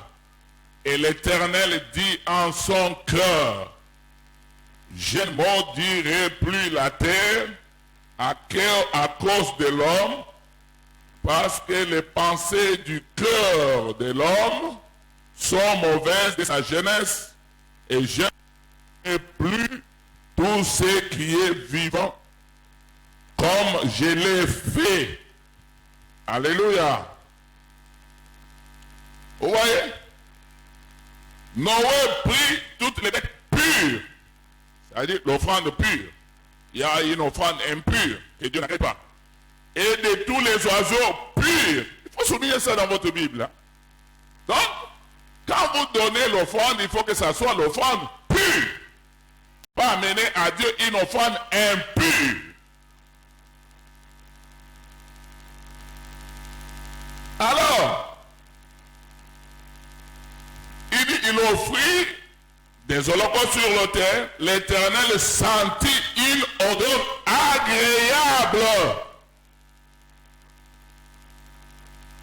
Et l'Éternel dit en son cœur, je ne maudirai plus la terre à cause de l'homme, parce que les pensées du cœur de l'homme sont mauvaises de sa jeunesse, et je n'ai plus tout ce qui est vivant comme je l'ai fait. Alléluia. Vous voyez? Noé prit toutes les bêtes pures, c'est-à-dire l'offrande pure. Il y a une offrande impure que Dieu n'arrête pas. Et de tous les oiseaux purs. Il faut souligner ça dans votre Bible. Hein? Donc, quand vous donnez l'offrande, il faut que ça soit l'offrande pure. Pas amener à Dieu une offrande impure. Alors, il dit, il offrit des holocaustes sur l'autel. L'Éternel sentit une odeur agréable.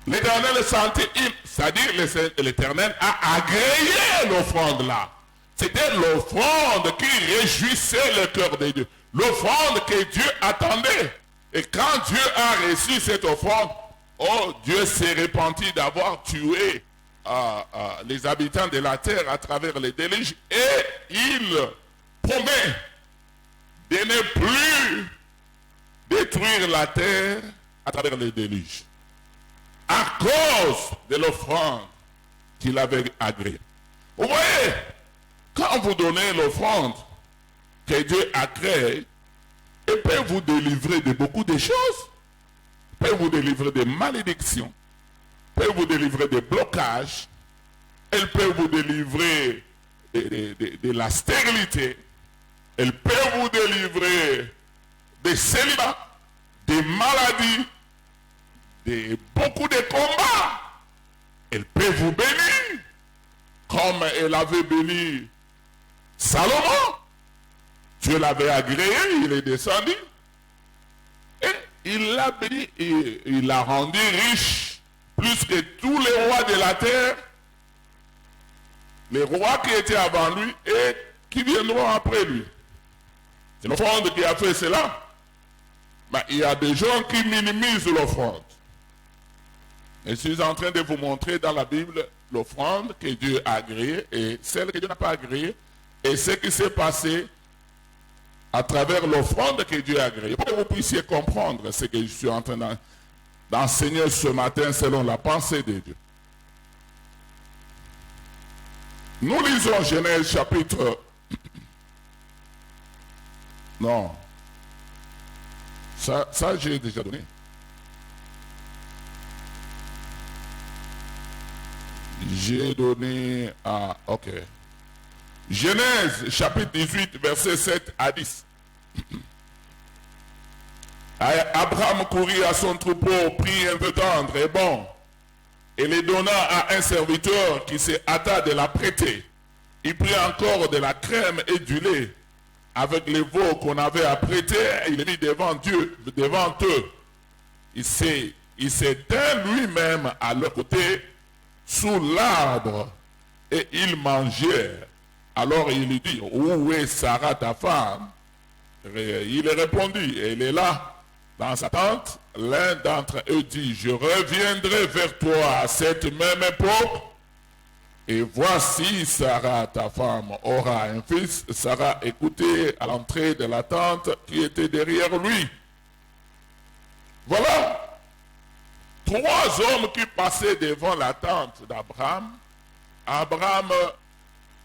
L'Éternel sentit une, c'est-à-dire l'Éternel a agréé l'offrande là. C'était l'offrande qui réjouissait le cœur de Dieu. L'offrande que Dieu attendait. Et quand Dieu a reçu cette offrande, oh, Dieu s'est repenti d'avoir tué les habitants de la terre à travers les déluges, et il promet de ne plus détruire la terre à travers les déluges. à cause de l'offrande qu'il avait agréée. Vous voyez, quand vous donnez l'offrande que Dieu a créée, il peut vous délivrer de beaucoup de choses. Il peut vous délivrer de malédictions. Il peut vous délivrer de blocages. Elle peut vous délivrer de la stérilité. Elle peut vous délivrer des célibats, des maladies, de beaucoup de combats. Elle peut vous bénir, comme elle avait béni Salomon. Dieu l'avait agréé, il est descendu. Et il l'a béni et il l'a rendu riche, plus que tous les rois de la terre, les rois qui étaient avant lui et qui viendront après lui. C'est l'offrande qui a fait cela. Mais il y a des gens qui minimisent l'offrande. Et je suis en train de vous montrer dans la Bible l'offrande que Dieu a agréée et celle que Dieu n'a pas agréée et ce qui s'est passé à travers l'offrande que Dieu a agréée. Pour que vous puissiez comprendre ce que je suis en train d'enseigner ce matin selon la pensée de Dieu. Nous lisons Genèse chapitre... Non. Ça j'ai déjà donné. J'ai donné à... Ok. Genèse chapitre 18, versets 7 à 10. Abraham courut à son troupeau, prit un peu tendre et bon, et les donna à un serviteur qui se hâta de la prêter. Il prit encore de la crème et du lait avec les veaux qu'on avait à prêter, il les mit devant Dieu, devant eux. Il s'éteint lui-même à leur côté sous l'arbre et ils mangèrent. Alors il lui dit, où est Sarah ta femme? Il répondit, elle est là dans sa tente. L'un d'entre eux dit, je reviendrai vers toi à cette même époque. Et voici Sarah, ta femme, aura un fils. Sarah écoutait à l'entrée de la tente qui était derrière lui. Voilà 3 hommes qui passaient devant la tente d'Abraham. Abraham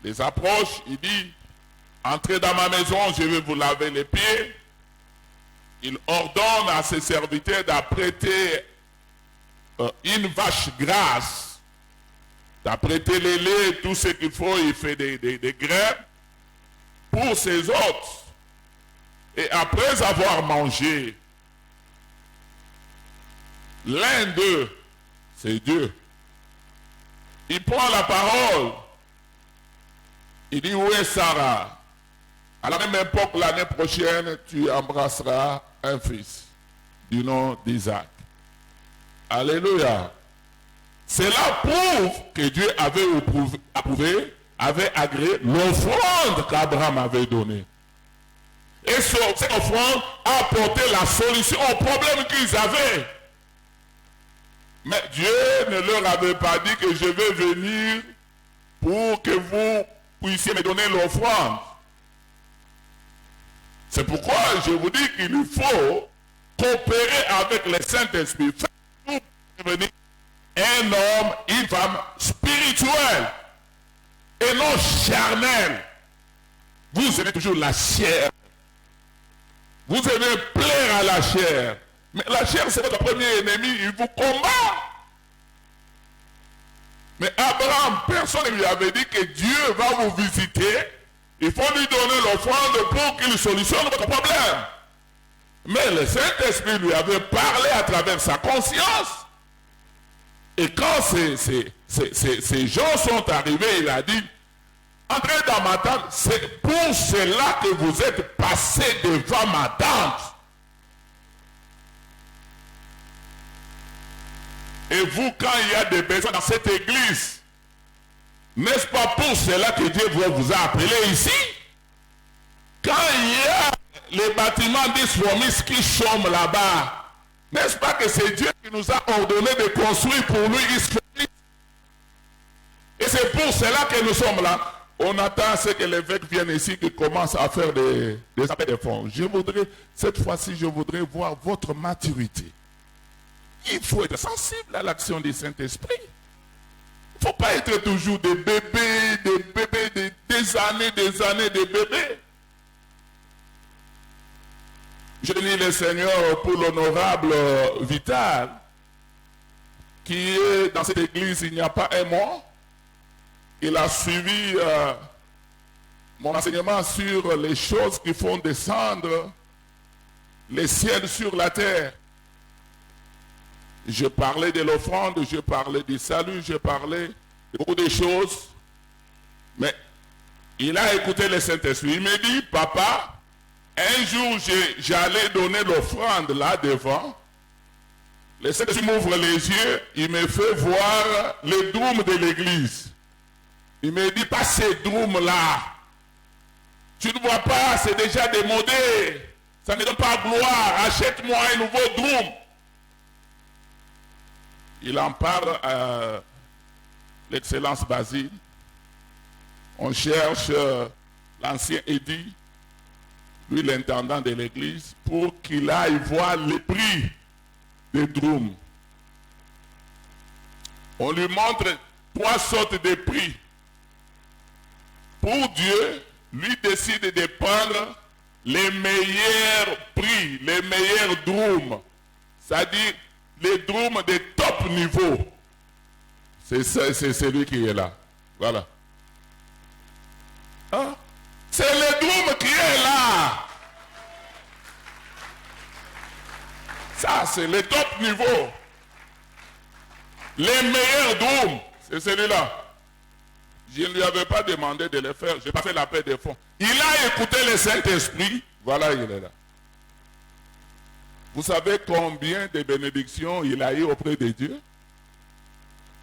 les approche, il dit, entrez dans ma maison, je vais vous laver les pieds. Il ordonne à ses serviteurs d'apprêter une vache grasse, d'apprêter les laits, tout ce qu'il faut, il fait des grains pour ses hôtes. Et après avoir mangé, l'un d'eux, c'est Dieu, il prend la parole, il dit, où est Sarah? À la même époque, l'année prochaine, tu embrasseras un fils du nom d'Isaac. Alléluia. Cela prouve que Dieu avait approuvé, avait agréé l'offrande qu'Abraham avait donnée. Et cette offrande a apporté la solution au problème qu'ils avaient. Mais Dieu ne leur avait pas dit que je vais venir pour que vous puissiez me donner l'offrande. C'est pourquoi je vous dis qu'il faut coopérer avec le Saint-Esprit. Faites-vous devenir un homme, une femme spirituelle et non charnel. Vous aimez toujours la chair. Vous aimez plaire à la chair. Mais la chair, c'est votre premier ennemi, il vous combat. Mais Abraham, personne ne lui avait dit que Dieu va vous visiter. Il faut lui donner l'offrande pour qu'il solutionne votre problème. Mais le Saint-Esprit lui avait parlé à travers sa conscience. Et quand ces gens sont arrivés, il a dit, entrez dans ma tente, c'est pour cela que vous êtes passés devant ma tente. Et vous, quand il y a des personnes dans cette église, n'est-ce pas pour cela que Dieu vous a appelé ici? Quand il y a les bâtiments d'Isromis qui chôment là-bas, n'est-ce pas que c'est Dieu qui nous a ordonné de construire pour lui Isromis? Et c'est pour cela que nous sommes là. On attend ce que l'évêque vienne ici, qui commence à faire des appels de fonds. Cette fois-ci, je voudrais voir votre maturité. Il faut être sensible à l'action du Saint-Esprit. Il ne faut pas être toujours des bébés, des années, de bébés. Je bénis le Seigneur pour l'honorable Vital, qui est dans cette église il n'y a pas un mois. Il a suivi mon enseignement sur les choses qui font descendre les ciels sur la terre. Je parlais de l'offrande, je parlais du salut, je parlais de beaucoup de choses. Mais il a écouté le Saint-Esprit. Il me dit, papa, un jour j'allais donner l'offrande là devant. Le Saint-Esprit m'ouvre les yeux, il me fait voir les drômes de l'église. Il me dit, pas ces drômes là. Tu ne vois pas, c'est déjà démodé. Ça ne donne pas gloire. Achète-moi un nouveau drum. Il en parle à l'excellence Basile. On cherche l'ancien édit, lui l'intendant de l'église, pour qu'il aille voir les prix des drums. On lui montre 3 sortes de prix. Pour Dieu, lui décide de prendre les meilleurs prix, les meilleurs drums. C'est-à-dire les drums de top niveau. C'est celui qui est là. Voilà. Hein? C'est le drum qui est là. Ça, c'est le top niveau. Les meilleurs drums, c'est celui-là. Je ne lui avais pas demandé de le faire. Je n'ai pas fait la paix des fonds. Il a écouté le Saint-Esprit. Voilà, il est là. Vous savez combien de bénédictions il a eu auprès de Dieu?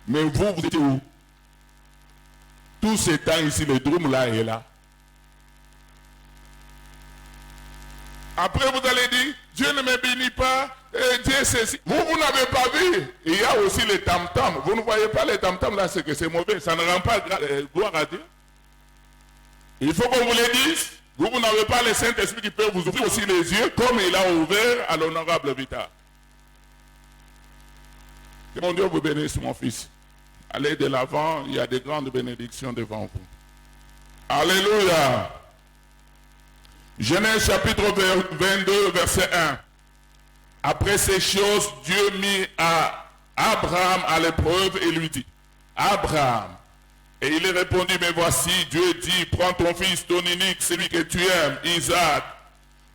Mais vous, vous étiez où? Tout ce temps ici, le drum là est là. Après, vous allez dire, Dieu ne me bénit pas, Dieu ceci. Vous n'avez pas vu. Il y a aussi les tam-tam. Vous ne voyez pas les tam-tam là, c'est que c'est mauvais. Ça ne rend pas gloire à Dieu. Il faut qu'on vous le dise. Vous n'avez pas le Saint-Esprit qui peut vous ouvrir aussi les yeux, comme il a ouvert à l'honorable Vital. Que mon Dieu vous bénisse, mon fils. Allez de l'avant, il y a de grandes bénédictions devant vous. Alléluia. Genèse chapitre 22, verset 1. Après ces choses, Dieu mit Abraham à l'épreuve et lui dit, Abraham. Et il répondit, mais voici, Dieu dit, prends ton fils, ton unique, celui que tu aimes, Isaac,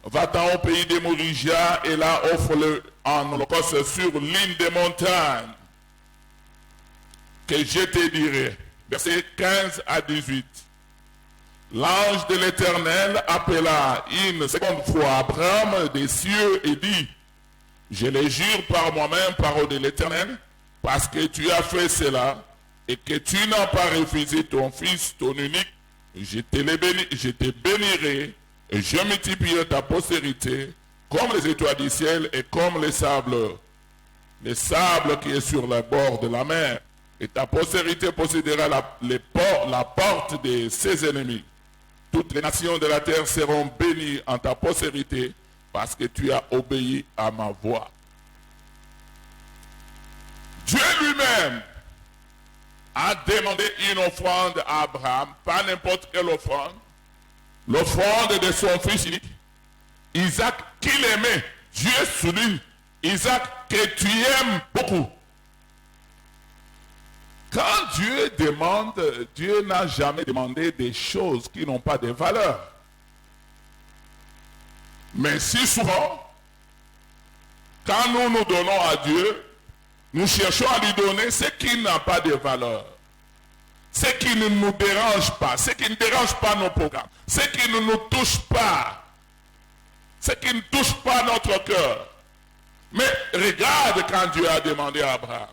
va-t'en au pays des Morigia et là offre-le en holocauste sur l'une des montagnes que je te dirai. Versets 15 à 18. L'ange de l'Éternel appela une seconde fois Abraham des cieux et dit, je le jure par moi-même, parole de l'Éternel, parce que tu as fait cela, et que tu n'as pas refusé ton fils, ton unique, je te bénirai, et je multiplierai ta postérité, comme les étoiles du ciel, et comme les sables qui est sur le bord de la mer. Et ta postérité possédera la porte de ses ennemis. Toutes les nations de la terre seront bénies en ta postérité, parce que tu as obéi à ma voix. Dieu lui-même a demandé une offrande à Abraham, pas n'importe quelle offrande, l'offrande de son fils unique, Isaac qu'il aimait. Dieu souligne, Isaac que tu aimes beaucoup. Quand Dieu demande, Dieu n'a jamais demandé des choses qui n'ont pas de valeur. Mais si souvent, quand nous nous donnons à Dieu, nous cherchons à lui donner ce qui n'a pas de valeur. Ce qui ne nous dérange pas, ce qui ne dérange pas nos programmes, ce qui ne nous touche pas, ce qui ne touche pas notre cœur. Mais regarde quand Dieu a demandé à Abraham,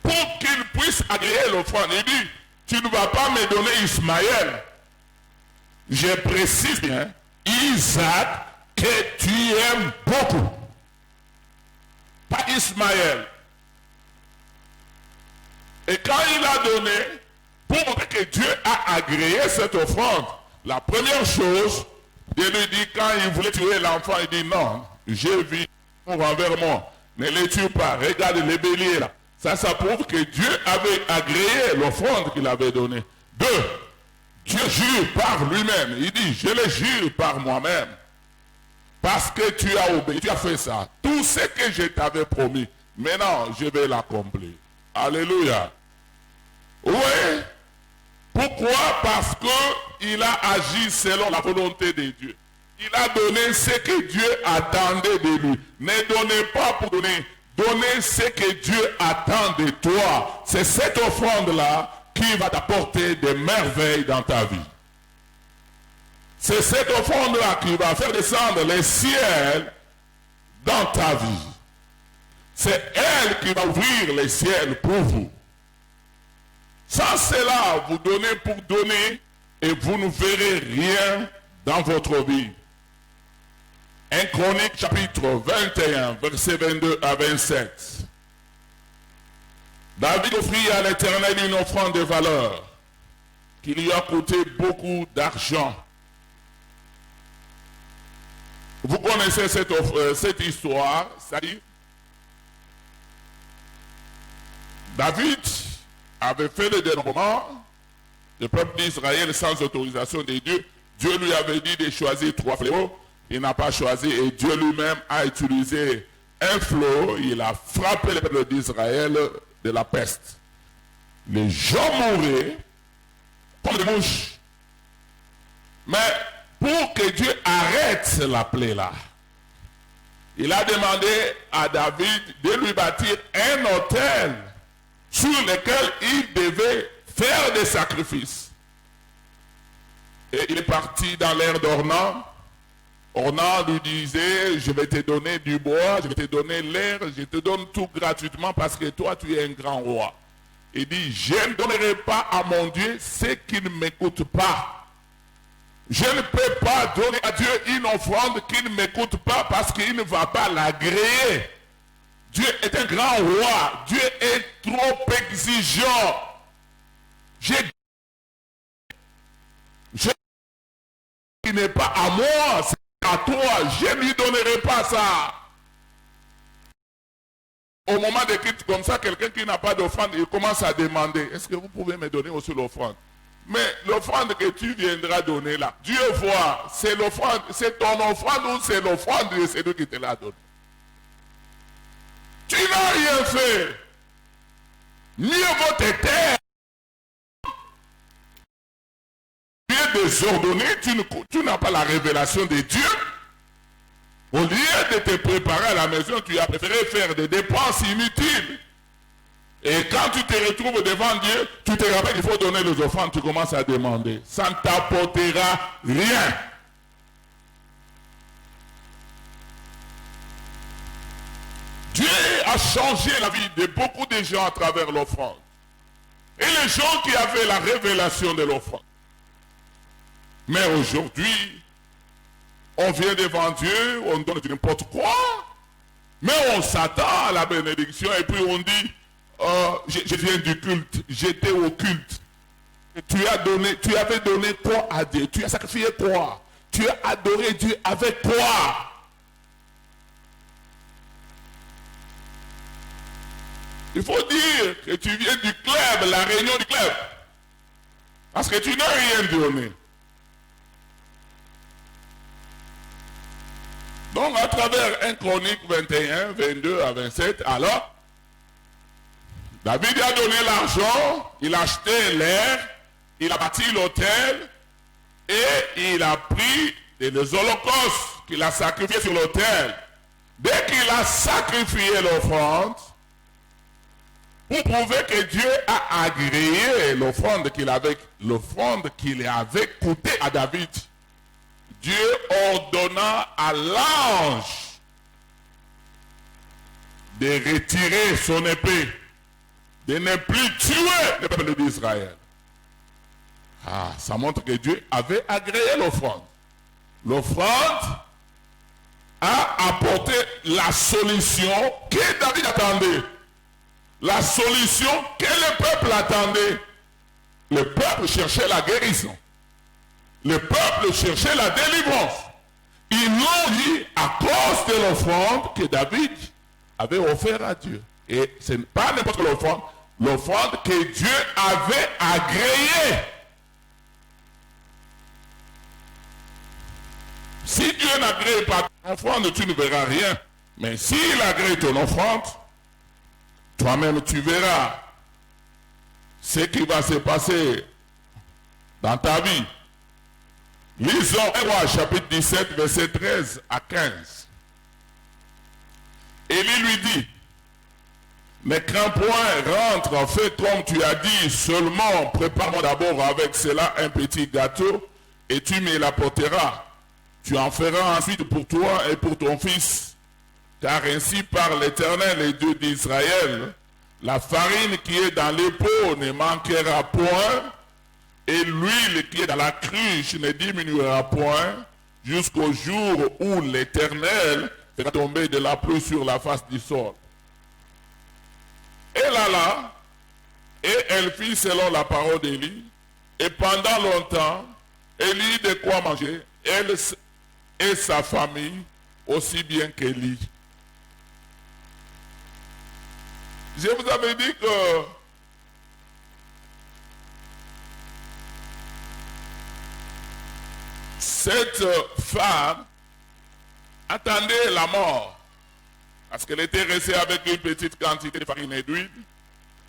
pour qu'il puisse agréer l'offrande, il dit, tu ne vas pas me donner Ismaël. Je précise bien, Isaac que tu aimes beaucoup. Pas Ismaël. Et quand il a donné, pour montrer que Dieu a agréé cette offrande, la première chose, Dieu lui dit, quand il voulait tuer l'enfant, il dit non, j'ai vu envers moi. Ne les tue pas. Regarde les béliers là. Ça prouve que Dieu avait agréé l'offrande qu'il avait donnée. 2. Dieu jure par lui-même. Il dit, je le jure par moi-même. Parce que tu as obéi, tu as fait ça. Tout ce que je t'avais promis, maintenant je vais l'accomplir. Alléluia. Oui. Pourquoi? Parce qu'il a agi selon la volonté de Dieu. Il a donné ce que Dieu attendait de lui. Ne donnez pas pour donner. Donnez ce que Dieu attend de toi. C'est cette offrande-là qui va t'apporter des merveilles dans ta vie. C'est cette offrande-là qui va faire descendre les ciels dans ta vie. C'est elle qui va ouvrir les ciels pour vous. Sans cela, vous donnez pour donner et vous ne verrez rien dans votre vie. 1 Chronique chapitre 21, versets 22 à 27. David offrit à l'Éternel une offrande de valeur qui lui a coûté beaucoup d'argent. Vous connaissez cette histoire, ça dit, David avait fait le dénombrement du peuple d'Israël sans autorisation de Dieu. Dieu lui avait dit de choisir 3 fléaux. Il n'a pas choisi et Dieu lui-même a utilisé un flot. Il a frappé le peuple d'Israël de la peste. Les gens mouraient comme des mouches. Mais pour que Dieu arrête la plaie-là, il a demandé à David de lui bâtir un autel sur lequel il devait faire des sacrifices. Et il est parti dans l'air d'Ornan. Ornan lui disait, je vais te donner du bois, je vais te donner l'air, je te donne tout gratuitement parce que toi tu es un grand roi. Il dit, je ne donnerai pas à mon Dieu ce qui ne m'écoute pas. Je ne peux pas donner à Dieu une offrande qui ne m'écoute pas parce qu'il ne va pas l'agréer. Dieu est un grand roi. Dieu est trop exigeant. Qui n'est pas à moi, c'est à toi. Je ne lui donnerai pas ça. Au moment des crites comme ça, quelqu'un qui n'a pas d'offrande, il commence à demander, est-ce que vous pouvez me donner aussi l'offrande? Mais l'offrande que tu viendras donner là, Dieu voit, c'est l'offrande, c'est ton offrande ou c'est l'offrande de celui qui te l'a donné. Tu n'as rien fait. Mieux vaut te taire. Tu es désordonné, tu n'as pas la révélation de Dieu. Au lieu de te préparer à la maison, tu as préféré faire des dépenses inutiles. Et quand tu te retrouves devant Dieu, tu te rappelles qu'il faut donner les offrandes, tu commences à demander. Ça ne t'apportera rien. Dieu a changé la vie de beaucoup de gens à travers l'offrande. Et les gens qui avaient la révélation de l'offrande. Mais aujourd'hui, on vient devant Dieu, on donne n'importe quoi, mais on s'attend à la bénédiction et puis on dit, je viens du culte, j'étais au culte. Tu avais donné quoi à Dieu? Tu as sacrifié quoi? Tu as adoré Dieu avec quoi? Il faut dire que tu viens du club, la réunion du club. Parce que tu n'as rien donné. Donc à travers 1 Chronique 21, 22 à 27, alors, David a donné l'argent, il a acheté l'air, il a bâti l'autel et il a pris les holocaustes qu'il a sacrifiés sur l'autel. Dès qu'il a sacrifié l'offrande, pour prouver que Dieu a agréé l'offrande qu'il avait coûté à David, Dieu ordonna à l'ange de retirer son épée, de ne plus tuer le peuple d'Israël. Ah, ça montre que Dieu avait agréé l'offrande. L'offrande a apporté la solution que David attendait. La solution que le peuple attendait. Le peuple cherchait la guérison. Le peuple cherchait la délivrance. Ils l'ont dit à cause de l'offrande que David avait offert à Dieu. Et ce n'est pas n'importe quelle offrande, l'offrande que Dieu avait agréée. Si Dieu n'agrée pas ton offrande, tu ne verras rien. Mais s'il agrée ton offrande, toi-même tu verras ce qui va se passer dans ta vie. Lisons 1 Roi chapitre 17, verset 13 à 15. Élie lui dit, ne crains point, rentre, fais comme tu as dit, seulement prépare-moi d'abord avec cela un petit gâteau et tu me l'apporteras. Tu en feras ensuite pour toi et pour ton fils. Car ainsi parle l'Éternel, le Dieu d'Israël, la farine qui est dans les pots ne manquera point, et l'huile qui est dans la cruche ne diminuera point, jusqu'au jour où l'Éternel fera tomber de la pluie sur la face du sol. Elle alla, et elle fit selon la parole d'Élie, et pendant longtemps, Élie de quoi manger, elle et sa famille, aussi bien qu'Élie. Je vous avais dit que cette femme attendait la mort parce qu'elle était restée avec une petite quantité de farine et d'huile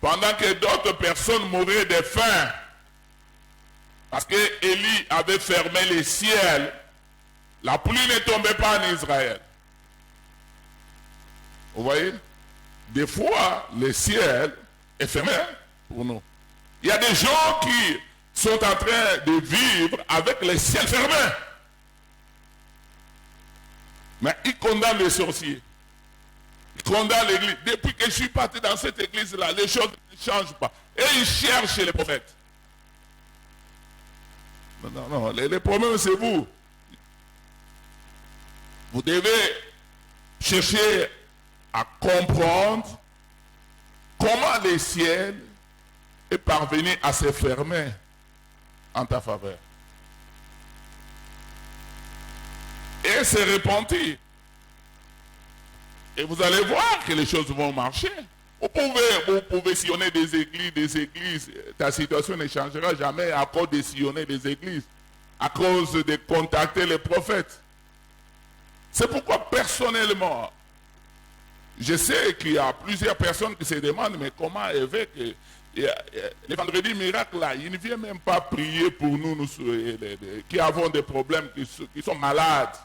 pendant que d'autres personnes mouraient de faim parce que Élie avait fermé les ciels. La pluie ne tombait pas en Israël. Vous voyez? Des fois, le ciel est fermé pour nous. Il y a des gens qui sont en train de vivre avec le ciel fermé. Mais ils condamnent les sorciers. Ils condamnent l'église. Depuis que je suis parti dans cette église-là, les choses ne changent pas. Et ils cherchent les prophètes. Non, les problèmes c'est vous. Vous devez chercher à comprendre comment le ciel est parvenu à se fermer en ta faveur. Et se repentir. Et vous allez voir que les choses vont marcher. Vous pouvez sillonner des églises. Ta situation ne changera jamais à cause de sillonner des églises, à cause de contacter les prophètes. C'est pourquoi personnellement, je sais qu'il y a plusieurs personnes qui se demandent, mais comment évêque, les vendredis miracles là, il ne vient même pas prier pour nous qui avons des problèmes, qui sont malades.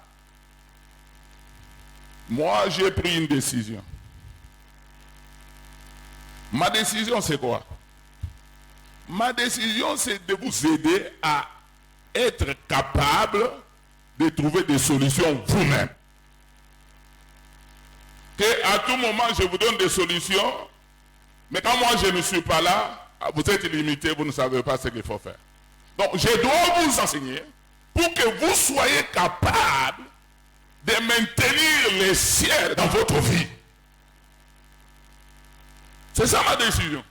Moi, j'ai pris une décision. Ma décision, c'est quoi? Ma décision, c'est de vous aider à être capable de trouver des solutions vous-même. À tout moment, je vous donne des solutions, mais quand moi, je ne suis pas là, vous êtes limité, vous ne savez pas ce qu'il faut faire. Donc, je dois vous enseigner pour que vous soyez capable de maintenir le ciel dans votre vie. C'est ça ma décision.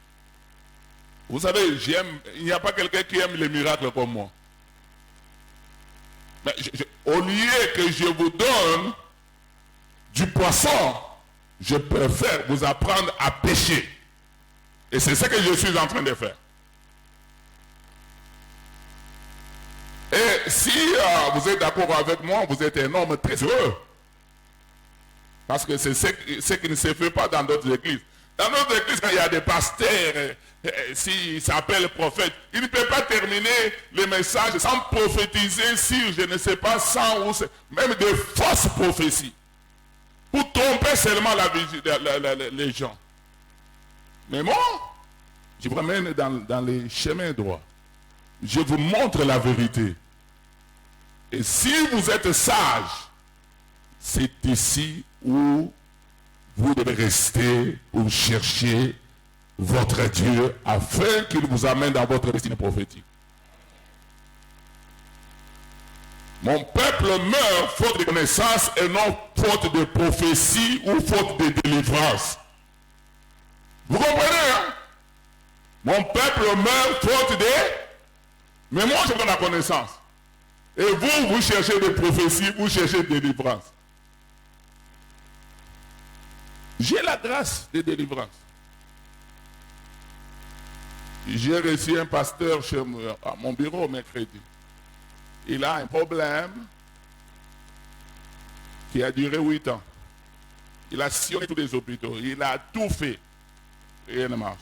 Vous savez, il n'y a pas quelqu'un qui aime les miracles comme moi. Mais au lieu que je vous donne du poisson, je préfère vous apprendre à pêcher. Et c'est ce que je suis en train de faire. Et si vous êtes d'accord avec moi, vous êtes un homme très heureux. Parce que c'est ce qui ne se fait pas dans d'autres églises. Dans notre église, quand il y a des pasteurs, s'ils s'appellent prophètes, ils ne peuvent pas terminer le message sans prophétiser sur, je ne sais pas, même de fausses prophéties. Pour tromper seulement les gens. Mais moi, je vous ramène dans les chemins droits. Je vous montre la vérité. Et si vous êtes sage, c'est ici où vous devez rester pour chercher votre Dieu afin qu'il vous amène dans votre destinée prophétique. Mon peuple meurt faute de connaissance et non faute de prophétie ou faute de délivrance. Vous comprenez, hein? Mon peuple meurt faute de... Mais moi, je donne la connaissance. Et vous cherchez des prophéties, vous cherchez des délivrances. J'ai la grâce de délivrance. J'ai reçu un pasteur chez moi, à mon bureau mercredi. Il a un problème qui a duré 8 ans. Il a sillonné tous les hôpitaux. Il a tout fait. Rien ne marche.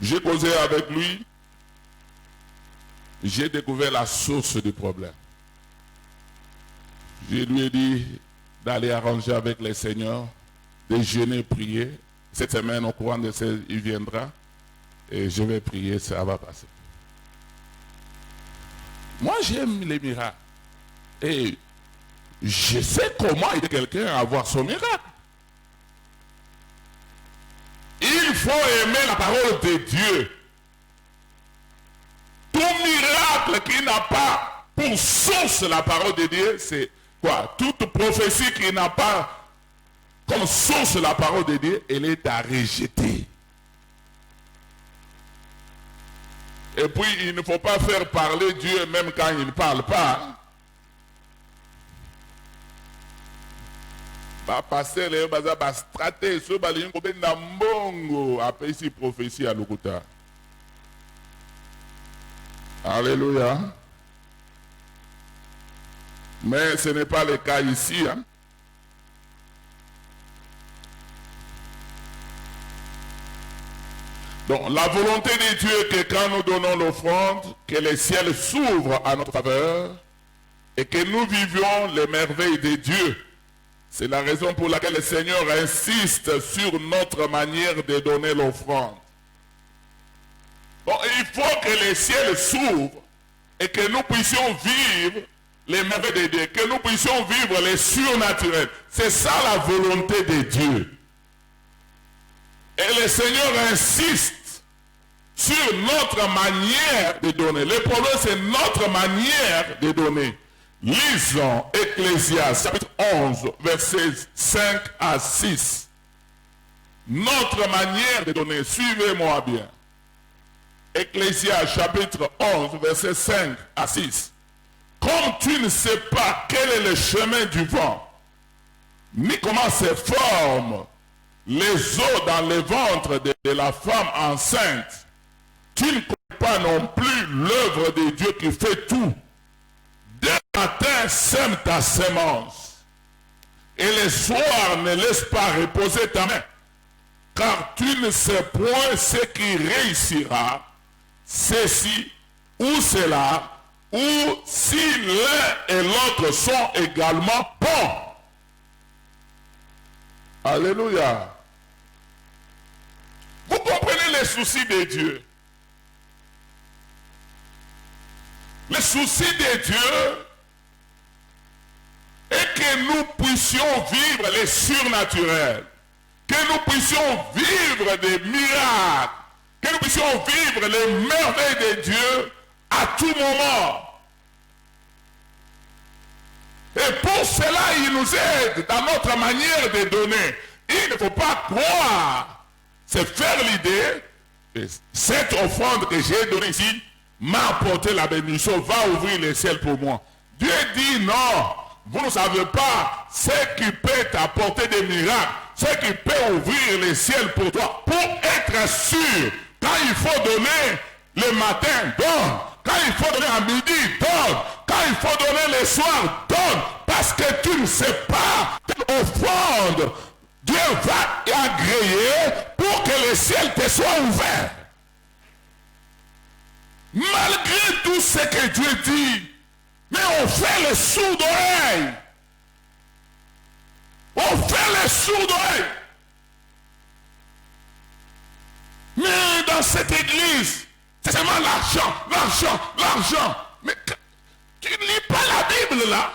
J'ai causé avec lui. J'ai découvert la source du problème. Je lui ai dit d'aller arranger avec les seigneurs, de jeûner, prier. Cette semaine, au courant de ça, il viendra. Et je vais prier, ça va passer. Moi, j'aime les miracles. Et je sais comment aider quelqu'un à avoir son miracle. Il faut aimer la parole de Dieu. Tout miracle qui n'a pas pour source la parole de Dieu, c'est quoi? Toute prophétie qui n'a pas comme source la parole de Dieu, elle est à rejeter. Et puis, il ne faut pas faire parler Dieu même quand il ne parle pas. Passer les stratégies sur les mbongo après ici prophétie à l'Okuta. Alléluia. Mais ce n'est pas le cas ici. Hein. Donc la volonté de Dieu est que quand nous donnons l'offrande, que les ciels s'ouvrent à notre faveur et que nous vivions les merveilles de Dieu. C'est la raison pour laquelle le Seigneur insiste sur notre manière de donner l'offrande. Bon, il faut que les ciels s'ouvrent et que nous puissions vivre les merveilles de Dieu, que nous puissions vivre les surnaturels. C'est ça la volonté de Dieu. Et le Seigneur insiste sur notre manière de donner. Le problème, c'est notre manière de donner. Lisons Ecclésiaste, chapitre 11, versets 5 à 6. Notre manière de donner. Suivez-moi bien. Ecclésiaste, chapitre 11, versets 5 à 6. Comme tu ne sais pas quel est le chemin du vent, ni comment se forment les os dans le ventre de la femme enceinte, tu ne connais pas non plus l'œuvre de Dieu qui fait tout. Dès le matin, sème ta semence, et le soir ne laisse pas reposer ta main, car tu ne sais point ce qui réussira, ceci ou cela, ou si l'un et l'autre sont également bons. Alléluia. Vous comprenez les soucis de Dieu. Le souci de Dieu est que nous puissions vivre les surnaturels, que nous puissions vivre des miracles, que nous puissions vivre les merveilles de Dieu à tout moment. Et pour cela, il nous aide dans notre manière de donner. Il ne faut pas croire, c'est faire l'idée que cette offrande que j'ai donnée ici m'a apporté la bénédiction, va ouvrir les ciels pour moi. Dieu dit non, vous ne savez pas ce qui peut t'apporter des miracles, ce qui peut ouvrir les ciels pour toi. Pour être sûr, quand il faut donner le matin, donne. Quand il faut donner à midi, donne. Quand il faut donner le soir, donne. Parce que tu ne sais pas quelle offrande Dieu va agréer pour que les ciels te soient ouverts. Malgré tout ce que Dieu dit, mais on fait les sourds d'oreille. On fait les sourds d'oreille. Mais dans cette église, c'est seulement l'argent, l'argent, l'argent. Mais tu ne lis pas la Bible là.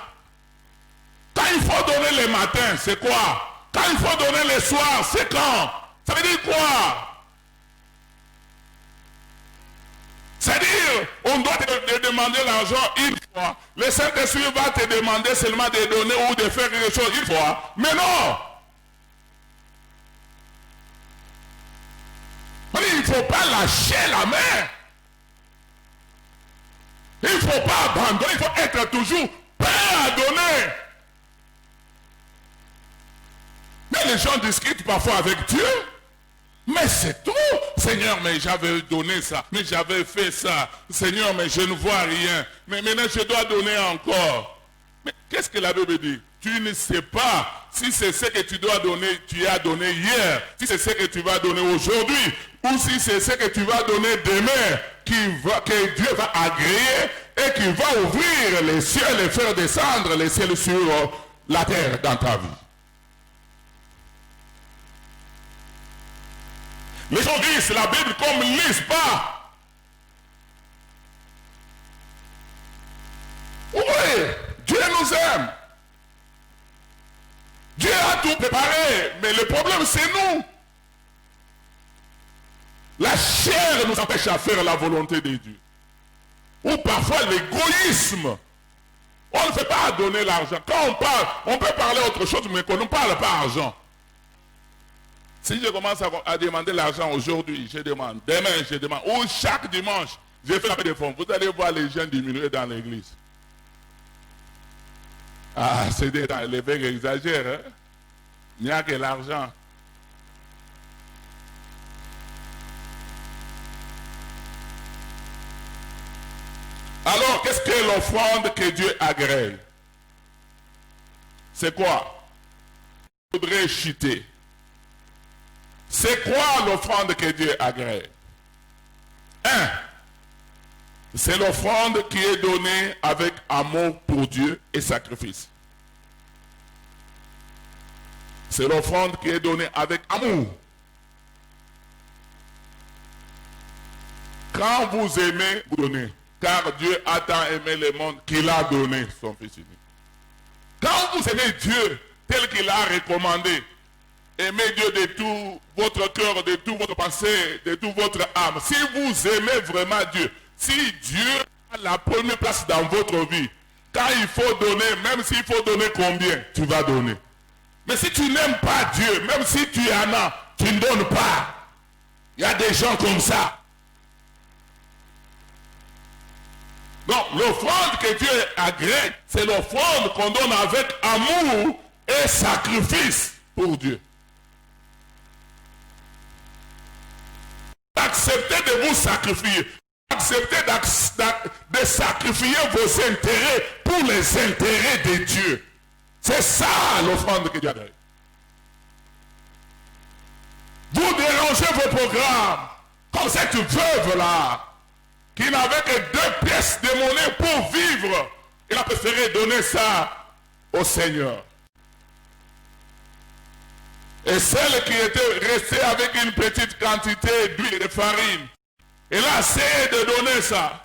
Quand il faut donner le matin, c'est quoi? Quand il faut donner le soir, c'est quand? Ça veut dire quoi? C'est-à-dire, on doit te demander l'argent une fois. Le Saint-Esprit va te demander seulement de donner ou de faire quelque chose une fois. Mais non! Il ne faut pas lâcher la main. Il ne faut pas abandonner. Il faut être toujours prêt à donner. Mais Et les gens discutent parfois avec Dieu. Mais c'est tout. Seigneur, mais j'avais donné ça. Mais j'avais fait ça. Seigneur, mais je ne vois rien. Mais maintenant, je dois donner encore. Mais qu'est-ce que la Bible dit? Tu ne sais pas si c'est ce que tu dois donner, tu as donné hier. Si c'est ce que tu vas donner aujourd'hui. Ou si c'est ce que tu vas donner demain. Que Dieu va agréer et qui va ouvrir les cieux et faire descendre les cieux sur la terre dans ta vie. Les gens disent la Bible comme ils ne lisent pas. Oui, Dieu nous aime. Dieu a tout préparé, mais le problème c'est nous. La chair nous empêche à faire la volonté de Dieu. Ou parfois l'égoïsme. On ne fait pas donner l'argent. Quand on parle, on peut parler autre chose, mais qu'on ne parle pas argent. Si je commence à demander l'argent aujourd'hui, je demande. Demain, je demande. Ou chaque dimanche, je fais la paix des fonds. Vous allez voir les gens diminuer dans l'église. Ah, c'est des temps. Les mecs exagèrent. Hein? Il n'y a que l'argent. Alors, qu'est-ce que l'offrande que Dieu agrée? C'est quoi? Il faudrait chuter. C'est quoi l'offrande que Dieu agrée? 1. C'est l'offrande qui est donnée avec amour pour Dieu et sacrifice. C'est l'offrande qui est donnée avec amour. Quand vous aimez, vous donnez. Car Dieu a tant aimé le monde qu'il a donné son Fils unique. Quand vous aimez Dieu tel qu'il a recommandé, aimez Dieu de tout votre cœur, de toute votre pensée, de toute votre âme. Si vous aimez vraiment Dieu, si Dieu a la première place dans votre vie, quand il faut donner, même s'il faut donner combien, tu vas donner. Mais si tu n'aimes pas Dieu, même si tu en as, tu ne donnes pas. Il y a des gens comme ça. Donc, l'offrande que Dieu agrée, c'est l'offrande qu'on donne avec amour et sacrifice pour Dieu. Acceptez de vous sacrifier. Acceptez de sacrifier vos intérêts pour les intérêts de Dieu. C'est ça l'offrande que Dieu agrée. Vous dérangez vos programmes comme cette veuve-là, qui n'avait que 2 pièces de monnaie pour vivre. Il a préféré donner ça au Seigneur. Et celle qui était restée avec une petite quantité d'huile et de farine, elle a essayé de donner ça.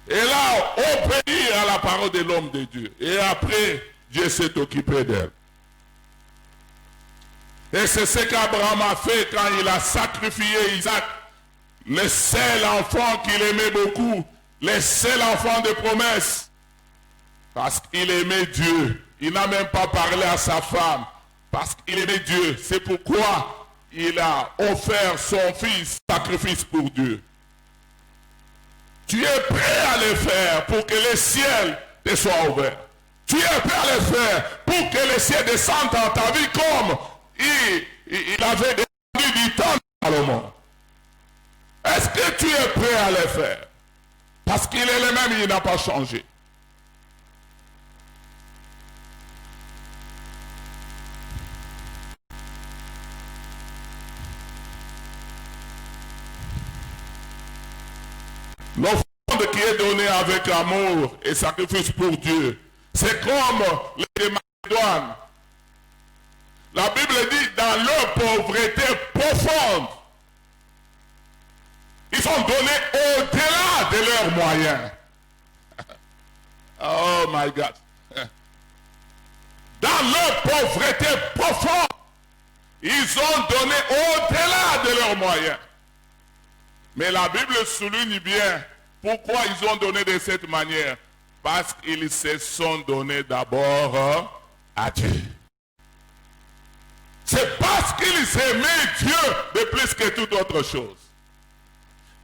Elle a obéi à la parole de l'homme de Dieu. Et après, Dieu s'est occupé d'elle. Et c'est ce qu'Abraham a fait quand il a sacrifié Isaac. Le seul enfant qu'il aimait beaucoup, le seul enfant de promesse, parce qu'il aimait Dieu. Il n'a même pas parlé à sa femme, parce qu'il aimait Dieu. C'est pourquoi il a offert son fils, sacrifice pour Dieu. Tu es prêt à le faire pour que le ciel te soit ouvert. Tu es prêt à le faire pour que le ciel descende dans ta vie comme il avait descendu du temps dans le monde. Est-ce que tu es prêt à le faire? Parce qu'il est le même, il n'a pas changé. L'offrande qui est donnée avec amour et sacrifice pour Dieu, c'est comme les Macédoines. La Bible dit dans leur pauvreté profonde, ils sont donnés au-delà de leurs moyens. Oh my God. Dans leur pauvreté profonde, ils ont donné au-delà de leurs moyens. Mais la Bible souligne bien pourquoi ils ont donné de cette manière. Parce qu'ils se sont donnés d'abord à Dieu. C'est parce qu'ils aimaient Dieu de plus que toute autre chose.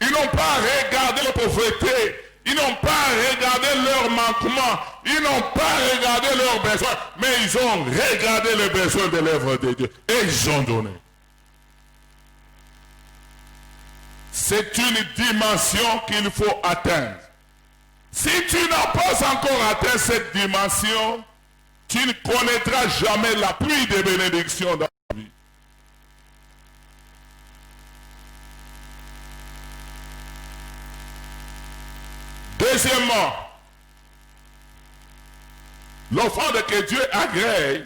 Ils n'ont pas regardé la pauvreté Ils n'ont pas regardé leurs manquements. Ils n'ont pas regardé leurs besoins. Mais ils ont regardé les besoins de l'œuvre de Dieu. Et ils ont donné. C'est une dimension qu'il faut atteindre. Si tu n'as pas encore atteint cette dimension, tu ne connaîtras jamais la pluie de bénédictions dans ta vie. Deuxièmement, l'offrande que Dieu agrée,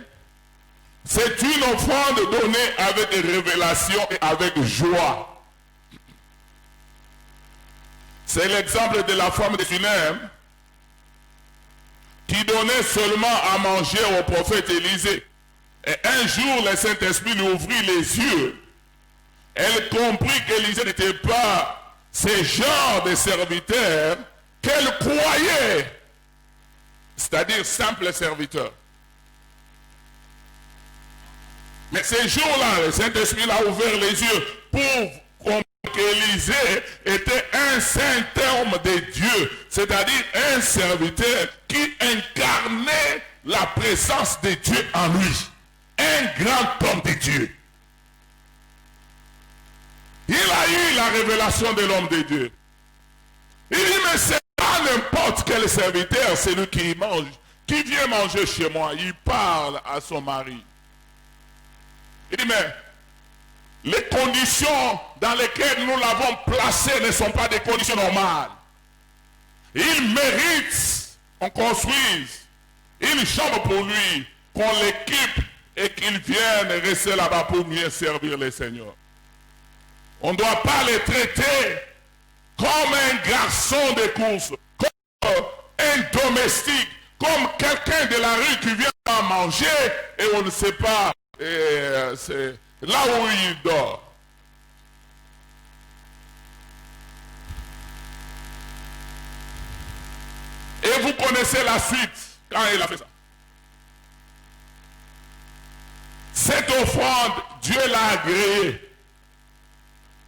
c'est une offrande donnée avec révélation et avec joie. C'est l'exemple de la femme de Sunem qui donnait seulement à manger au prophète Élisée. Et un jour, le Saint-Esprit lui ouvrit les yeux. Elle comprit qu'Élisée n'était pas ce genre de serviteur qu'elle croyait, c'est-à-dire simple serviteur. Mais ce jour-là, le Saint-Esprit l'a ouvert les yeux pour comprendre qu'Élisée était un saint homme de Dieu, c'est-à-dire un serviteur qui incarnait la présence de Dieu en lui. Un grand homme de Dieu. Il a eu la révélation de l'homme de Dieu. Il dit, mais c'est pas n'importe quel serviteur, c'est lui qui mange, qui vient manger chez moi. Il parle à son mari. Il dit, mais les conditions dans lesquelles nous l'avons placé ne sont pas des conditions normales. Il mérite qu'on construise une chambre pour lui, qu'on l'équipe et qu'il vienne rester là-bas pour mieux servir le Seigneur. On ne doit pas les traiter comme un garçon de course, comme un domestique, comme quelqu'un de la rue qui vient à manger et on ne sait pas c'est là où il dort. Et vous connaissez la suite quand il a fait ça. Cette offrande, Dieu l'a agréée.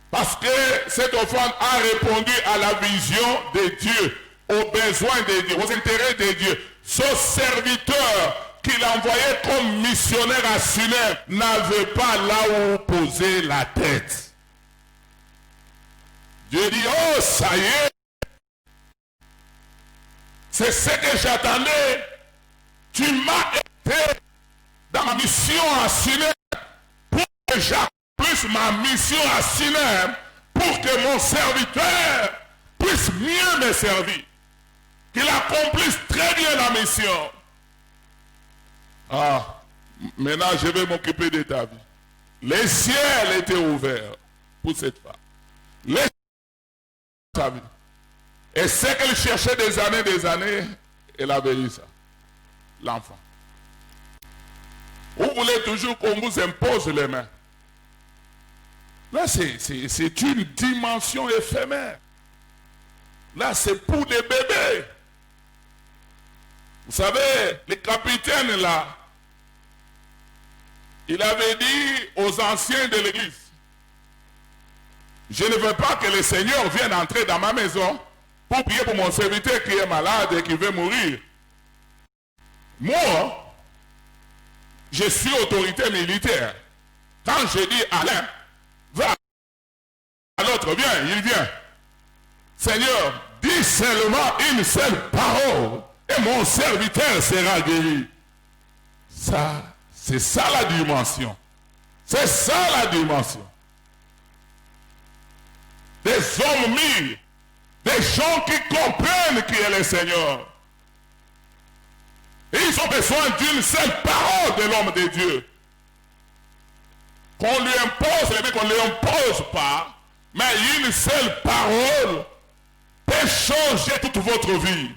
Parce que cette offrande a répondu à la vision de Dieu, aux besoins de Dieu, aux intérêts de Dieu. Ce serviteur qu'il envoyait comme missionnaire à Sunem n'avait pas là où poser la tête. Dieu dit, oh ça y est, c'est ce que j'attendais. Tu m'as aidé dans ma mission à Sunem pour que j'accomplisse ma mission à Sunem, pour que mon serviteur puisse mieux me servir, qu'il accomplisse très bien la mission. Ah, maintenant je vais m'occuper de ta vie. Les ciels étaient ouverts pour cette femme. Les ciels ta vie. Et ce qu'elle cherchait des années, elle avait eu ça. L'enfant. Vous voulez toujours qu'on vous impose les mains. Là, c'est une dimension éphémère. Là, c'est pour des bébés. Vous savez, le capitaine là, il avait dit aux anciens de l'église, je ne veux pas que le Seigneur vienne entrer dans ma maison pour prier pour mon serviteur qui est malade et qui veut mourir. Moi, je suis autorité militaire. Quand je dis Alain, va, à l'autre vient, il vient. Seigneur, dis seulement une seule parole et mon serviteur sera guéri. Ça, c'est ça la dimension. C'est ça la dimension. Des hommes mis, des gens qui comprennent qui est le Seigneur. Et ils ont besoin d'une seule parole de l'homme de Dieu. Qu'on lui impose, mais qu'on ne lui impose pas, mais une seule parole peut changer toute votre vie.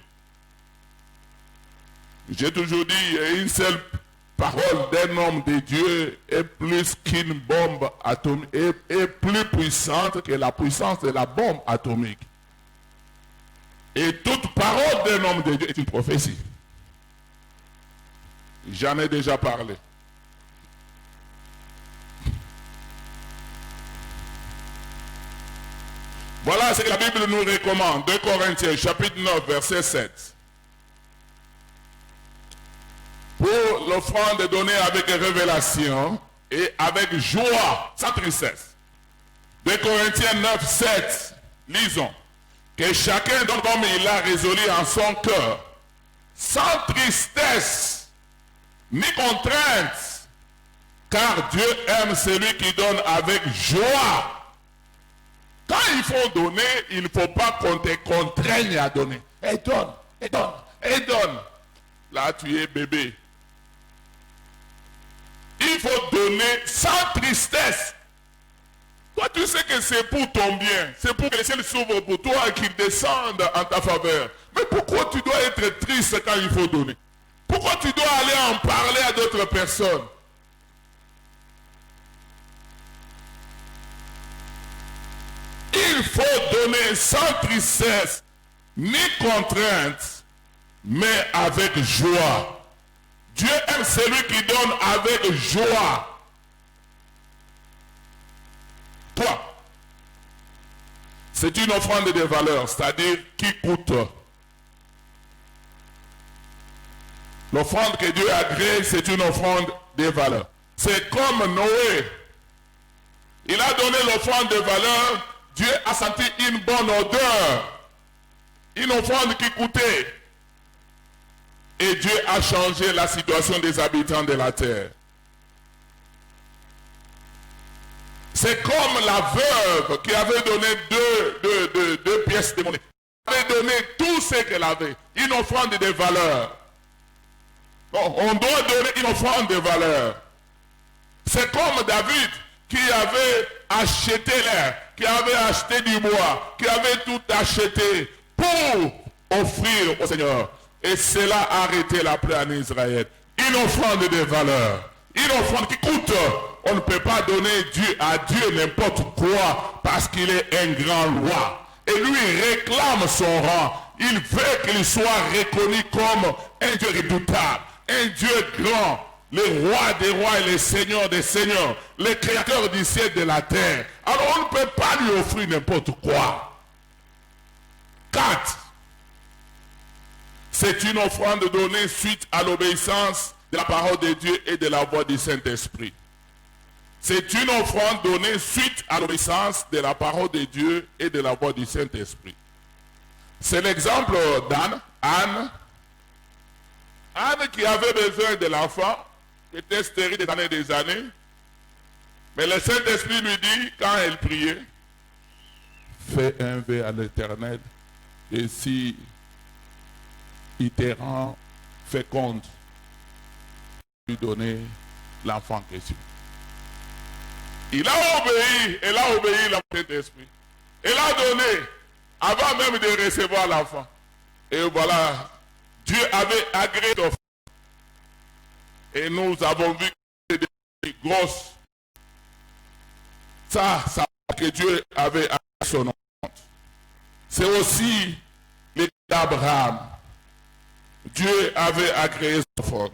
J'ai toujours dit, une seule parole d'un homme de Dieu est plus qu'une bombe atomique, est plus puissante que la puissance de la bombe atomique. Et toute parole d'un homme de Dieu est une prophétie. J'en ai déjà parlé. Voilà ce que la Bible nous recommande. 2 Corinthiens chapitre 9 verset 7. Pour l'offrande donnée avec révélation et avec joie, sans tristesse. 2 Corinthiens 9, 7. Lisons. Que chacun donne comme il a résolu en son cœur, sans tristesse ni contrainte, car Dieu aime celui qui donne avec joie. Quand il faut donner, il ne faut pas qu'on te contraigne à donner. Et donne, et donne, et donne. Là, tu es bébé. Il faut donner sans tristesse. Toi, tu sais que c'est pour ton bien. C'est pour que le ciel s'ouvre pour toi et qu'il descende en ta faveur. Mais pourquoi tu dois être triste quand il faut donner? Pourquoi tu dois aller en parler à d'autres personnes? Il faut donner sans tristesse ni contrainte, mais avec joie. Dieu aime celui qui donne avec joie. Toi, c'est une offrande de valeur, c'est-à-dire qui coûte. L'offrande que Dieu a créée, c'est une offrande de valeur. C'est comme Noé. Il a donné l'offrande de valeur, Dieu a senti une bonne odeur. Une offrande qui coûtait. Et Dieu a changé la situation des habitants de la terre. C'est comme la veuve qui avait donné deux pièces de monnaie. Elle avait donné tout ce qu'elle avait. Une offrande de valeur. Bon, on doit donner une offrande de valeur. C'est comme David qui avait acheté l'air, qui avait acheté du bois, qui avait tout acheté pour offrir au Seigneur. Et cela a arrêté la plaie en Israël. Une offrande de valeur. Une offrande qui coûte. On ne peut pas donner à Dieu n'importe quoi parce qu'il est un grand roi. Et lui réclame son rang. Il veut qu'il soit reconnu comme un Dieu redoutable, un Dieu grand, le roi des rois et le seigneur des seigneurs, le créateur du ciel et de la terre. Alors on ne peut pas lui offrir n'importe quoi. 4. C'est une offrande donnée suite à l'obéissance de la parole de Dieu et de la voix du Saint-Esprit. C'est une offrande donnée suite à l'obéissance de la parole de Dieu et de la voix du Saint-Esprit. C'est l'exemple d'Anne. Anne qui avait besoin de l'enfant, qui était stérile des années. Mais le Saint-Esprit lui dit, quand elle priait, fais un vœu à l'Éternel, et si il te rend féconde, lui donner l'enfant en question. Il a obéi, elle a obéi le Saint-Esprit. Elle a donné, avant même de recevoir l'enfant. Et voilà, Dieu avait agréé l'offrande. Et nous avons vu que des grosses. Ça que Dieu avait agréé son offrande. C'est aussi l'état d'Abraham. Dieu avait agréé son offrande.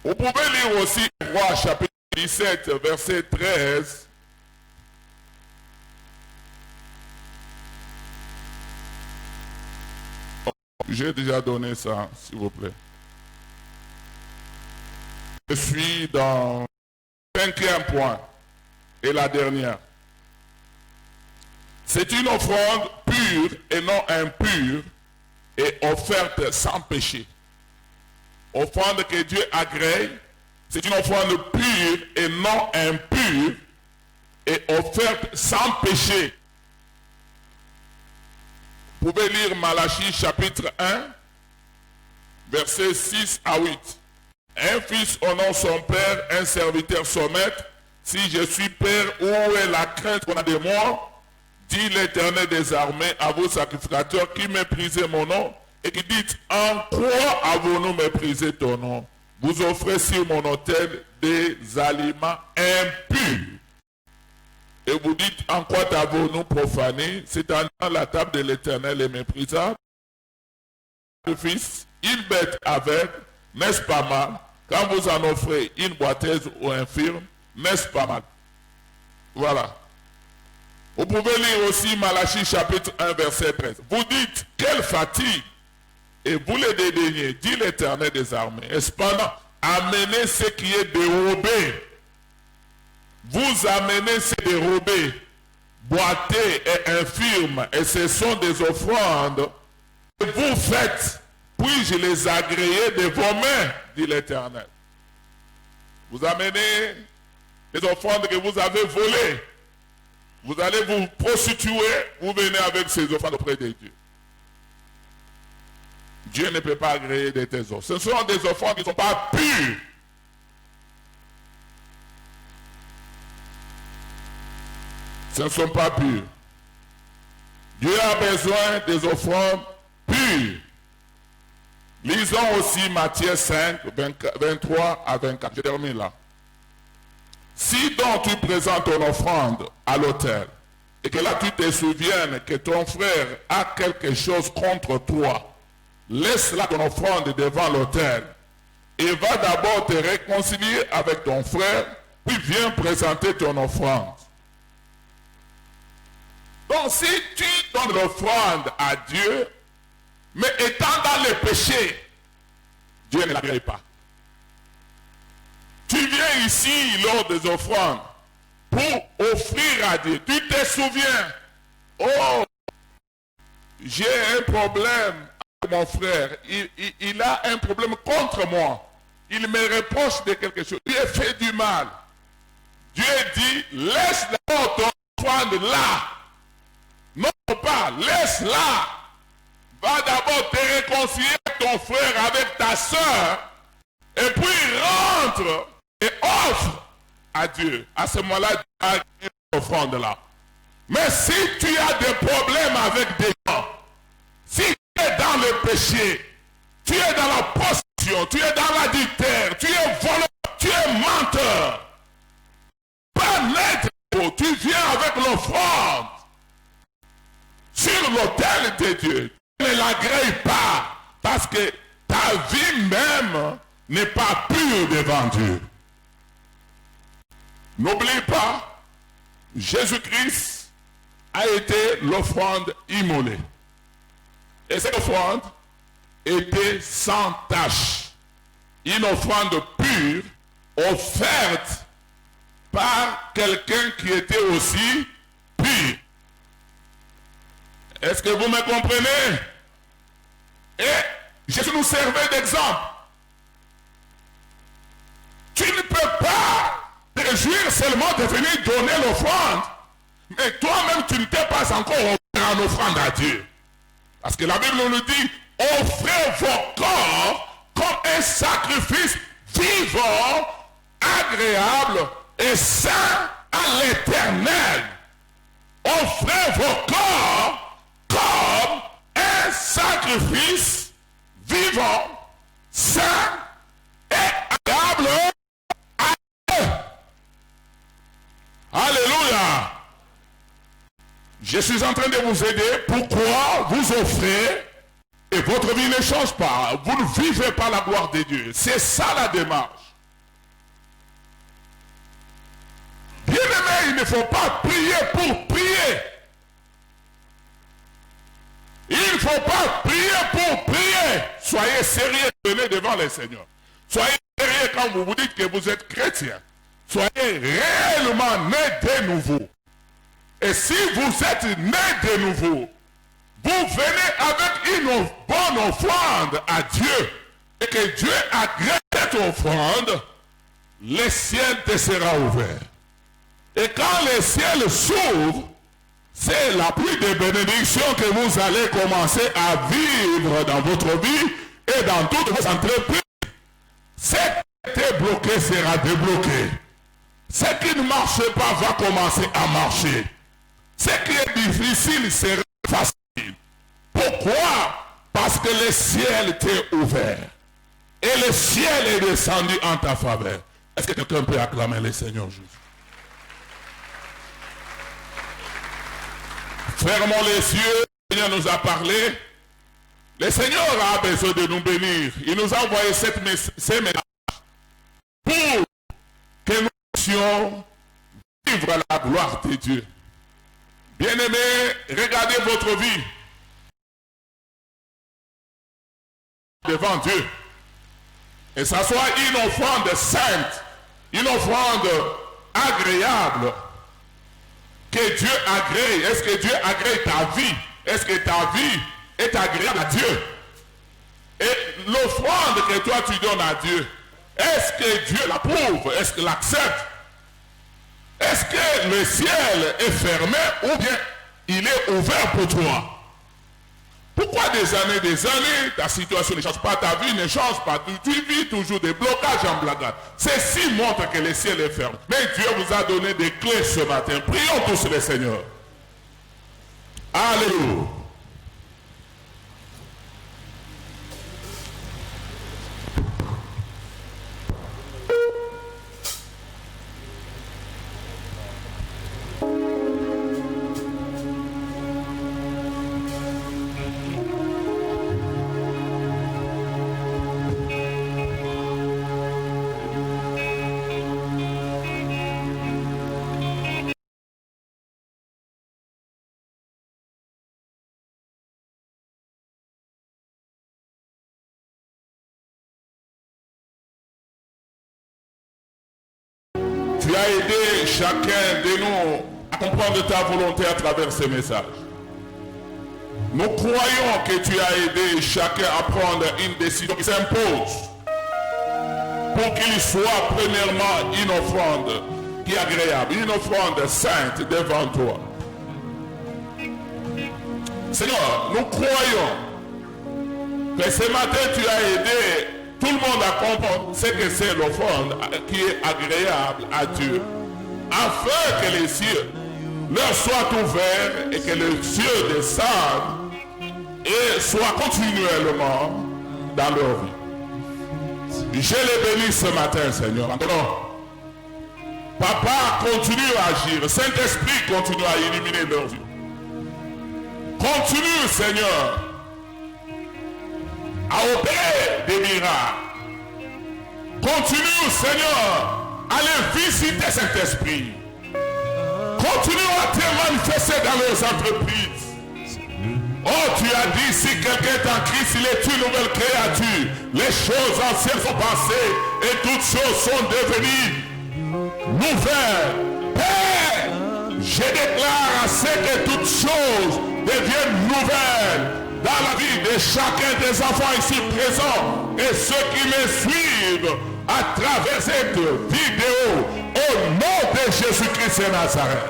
Vous pouvez lire aussi Roi chapitre 17, verset 13. J'ai déjà donné ça, s'il vous plaît. Je suis dans le 5e point et la dernière. C'est une offrande pure et non impure et offerte sans péché. Offrande que Dieu agrée, c'est une offrande pure et non impure et offerte sans péché. Vous pouvez lire Malachie chapitre 1, versets 6 à 8. Un fils honore son père, un serviteur son maître. Si je suis père, où est la crainte qu'on a de moi? Dit l'Éternel des armées à vos sacrificateurs qui méprisez mon nom et qui dites, en quoi avons-nous méprisé ton nom? Vous offrez sur mon autel des aliments impurs. Et vous dites, en quoi avons-nous profané? C'est en la table de l'Éternel est méprisable. Le fils, une bête avec, n'est-ce pas mal? Quand vous en offrez une boiteuse ou infirme, n'est-ce pas mal? Voilà. Vous pouvez lire aussi Malachie chapitre 1 verset 13. Vous dites, quelle fatigue, et vous les dédaignez, dit l'Éternel des armées. Et cependant, amenez ce qui est dérobé. Vous amenez ce dérobé, boiteux et infirmes, et ce sont des offrandes que vous faites. Puis-je les agréer de vos mains, dit l'Éternel. Vous amenez les offrandes que vous avez volées. Vous allez vous prostituer, vous venez avec ces offrandes auprès de Dieu. Dieu ne peut pas agréer de tes offres. Ce sont des offrandes qui ne sont pas pures. Ce ne sont pas purs. Dieu a besoin des offrandes pures. Lisons aussi Matthieu 5, 23 à 24. Je termine là. Si donc tu présentes ton offrande à l'autel, et que là tu te souviennes que ton frère a quelque chose contre toi, laisse là ton offrande devant l'autel, et va d'abord te réconcilier avec ton frère, puis viens présenter ton offrande. Donc si tu donnes l'offrande à Dieu, mais étant dans le péché, Dieu ne l'agrée pas. Tu viens ici lors des offrandes pour offrir à Dieu. Tu te souviens, oh, j'ai un problème avec mon frère. Il a un problème contre moi. Il me reproche de quelque chose. Il a fait du mal. Dieu dit, laisse d'abord ton offrande là. Non pas, laisse-la. Va d'abord te réconcilier avec ton frère, avec ta soeur, et puis rentre et offre à Dieu. À ce moment-là, Dieu a une offrande là. Mais si tu as des problèmes avec des gens, si tu es dans le péché, tu es dans la prostitution, tu es dans l'adultère, tu es voleur, tu es menteur, pas net, tu viens avec l'offrande sur l'autel de Dieu. Ne l'agrée pas, parce que ta vie même n'est pas pure devant Dieu. N'oublie pas, Jésus-Christ a été l'offrande immolée. Et cette offrande était sans tache. Une offrande pure offerte par quelqu'un qui était aussi pur. Est-ce que vous me comprenez? Et Jésus nous servait d'exemple. Tu ne peux pas te réjouir seulement de venir donner l'offrande, mais toi-même tu ne t'es pas encore offert en offrande à Dieu. Parce que la Bible nous dit, offrez vos corps comme un sacrifice vivant, agréable et saint à l'Éternel. Offrez vos corps comme un sacrifice vivant, saint et agréable à Dieu. Alléluia. Je suis en train de vous aider. Pourquoi vous offrez et votre vie ne change pas? Vous ne vivez pas la gloire de Dieu. C'est ça la démarche. Bien-aimé, il ne faut pas prier pour prier. Il ne faut pas prier pour prier. Soyez sérieux, venez devant le Seigneur. Soyez sérieux quand vous vous dites que vous êtes chrétien. Soyez réellement nés de nouveau. Et si vous êtes nés de nouveau, vous venez avec une bonne offrande à Dieu, et que Dieu agrée cette offrande, le ciel te sera ouvert. Et quand le ciel s'ouvre, c'est la pluie de bénédiction que vous allez commencer à vivre dans votre vie et dans toutes vos entreprises. Ce qui était bloqué sera débloqué. Ce qui ne marche pas va commencer à marcher. Ce qui est difficile sera facile. Pourquoi? Parce que le ciel t'est ouvert. Et le ciel est descendu en ta faveur. Est-ce que quelqu'un peut acclamer le Seigneur Jésus? Fermons les yeux. Le Seigneur nous a parlé. Le Seigneur a besoin de nous bénir. Il nous a envoyé ces messages pour que nous puissions vivre la gloire de Dieu. Bien-aimés, regardez votre vie devant Dieu. Et ça soit une offrande sainte, une offrande agréable, que Dieu agrée. Est-ce que Dieu agrée ta vie? Est-ce que ta vie est agréable à Dieu? Et l'offrande que toi tu donnes à Dieu, est-ce que Dieu l'approuve? Est-ce qu'il l'accepte? Est-ce que le ciel est fermé ou bien il est ouvert pour toi? Pourquoi des années, ta situation ne change pas, ta vie ne change pas, tu vis toujours des blocages en blagade? Ceci montre que le ciel est fermé. Mais Dieu vous a donné des clés ce matin. Prions tous le Seigneur. Alléluia. Tu as aidé chacun de nous à comprendre ta volonté à travers ces messages. Nous croyons que tu as aidé chacun à prendre une décision qui s'impose pour qu'il soit premièrement une offrande qui est agréable, une offrande sainte devant toi. Seigneur, nous croyons que ce matin tu as aidé tout le monde à comprendre ce que c'est l'offrande qui est agréable à Dieu, afin que les cieux leur soient ouverts et que les cieux descendent et soient continuellement dans leur vie. Je les bénis ce matin, Seigneur. Maintenant, Papa, continue à agir. Saint-Esprit, continue à illuminer leur vie. Continue, Seigneur, à opérer des miracles. Continue, Seigneur, à les visiter, Saint-Esprit. Continue à te manifester dans leurs entreprises. Oh, tu as dit, si quelqu'un est en Christ, il est une nouvelle créature. Les choses anciennes sont passées et toutes choses sont devenues nouvelles. Père, je déclare à ce que toutes choses deviennent nouvelles dans la vie de chacun des enfants ici présents et ceux qui me suivent à travers cette vidéo au nom de Jésus-Christ de Nazareth.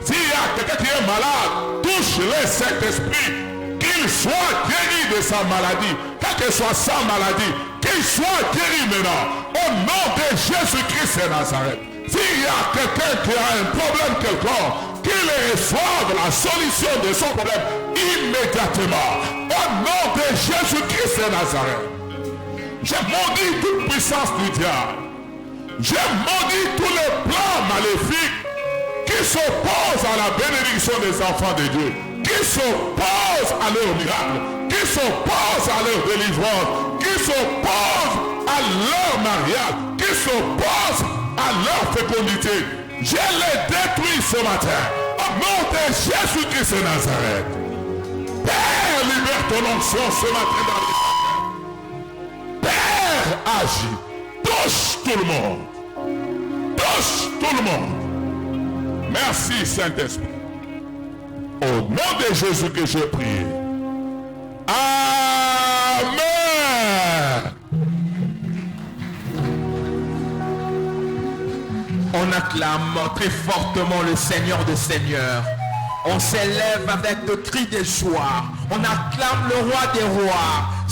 S'il y a quelqu'un qui est malade, touche-le, Saint-Esprit, qu'il soit guéri de sa maladie, quelle que soit sa maladie, qu'il soit guéri maintenant au nom de Jésus-Christ de Nazareth. S'il y a quelqu'un qui a un problème quelconque, qu'il reçoive la solution de son problème immédiatement au nom de Jésus-Christ de Nazareth. Je maudis toute puissance du diable. Je maudis tous les plans maléfiques qui s'opposent à la bénédiction des enfants de Dieu, qui s'opposent à leur miracle, qui s'opposent à leur délivrance, qui s'opposent à leur mariage, qui s'opposent à leur fécondité. Je les détruis ce matin au nom de Jésus-Christ de Nazareth. Père, libère ton onction ce matin dans les familles. Père, agis. Touche tout le monde. Touche tout le monde. Merci Saint-Esprit. Au nom de Jésus que j'ai prié. Amen. On acclame très fortement le Seigneur des Seigneurs. On s'élève avec de cris de joie. On acclame le roi des rois.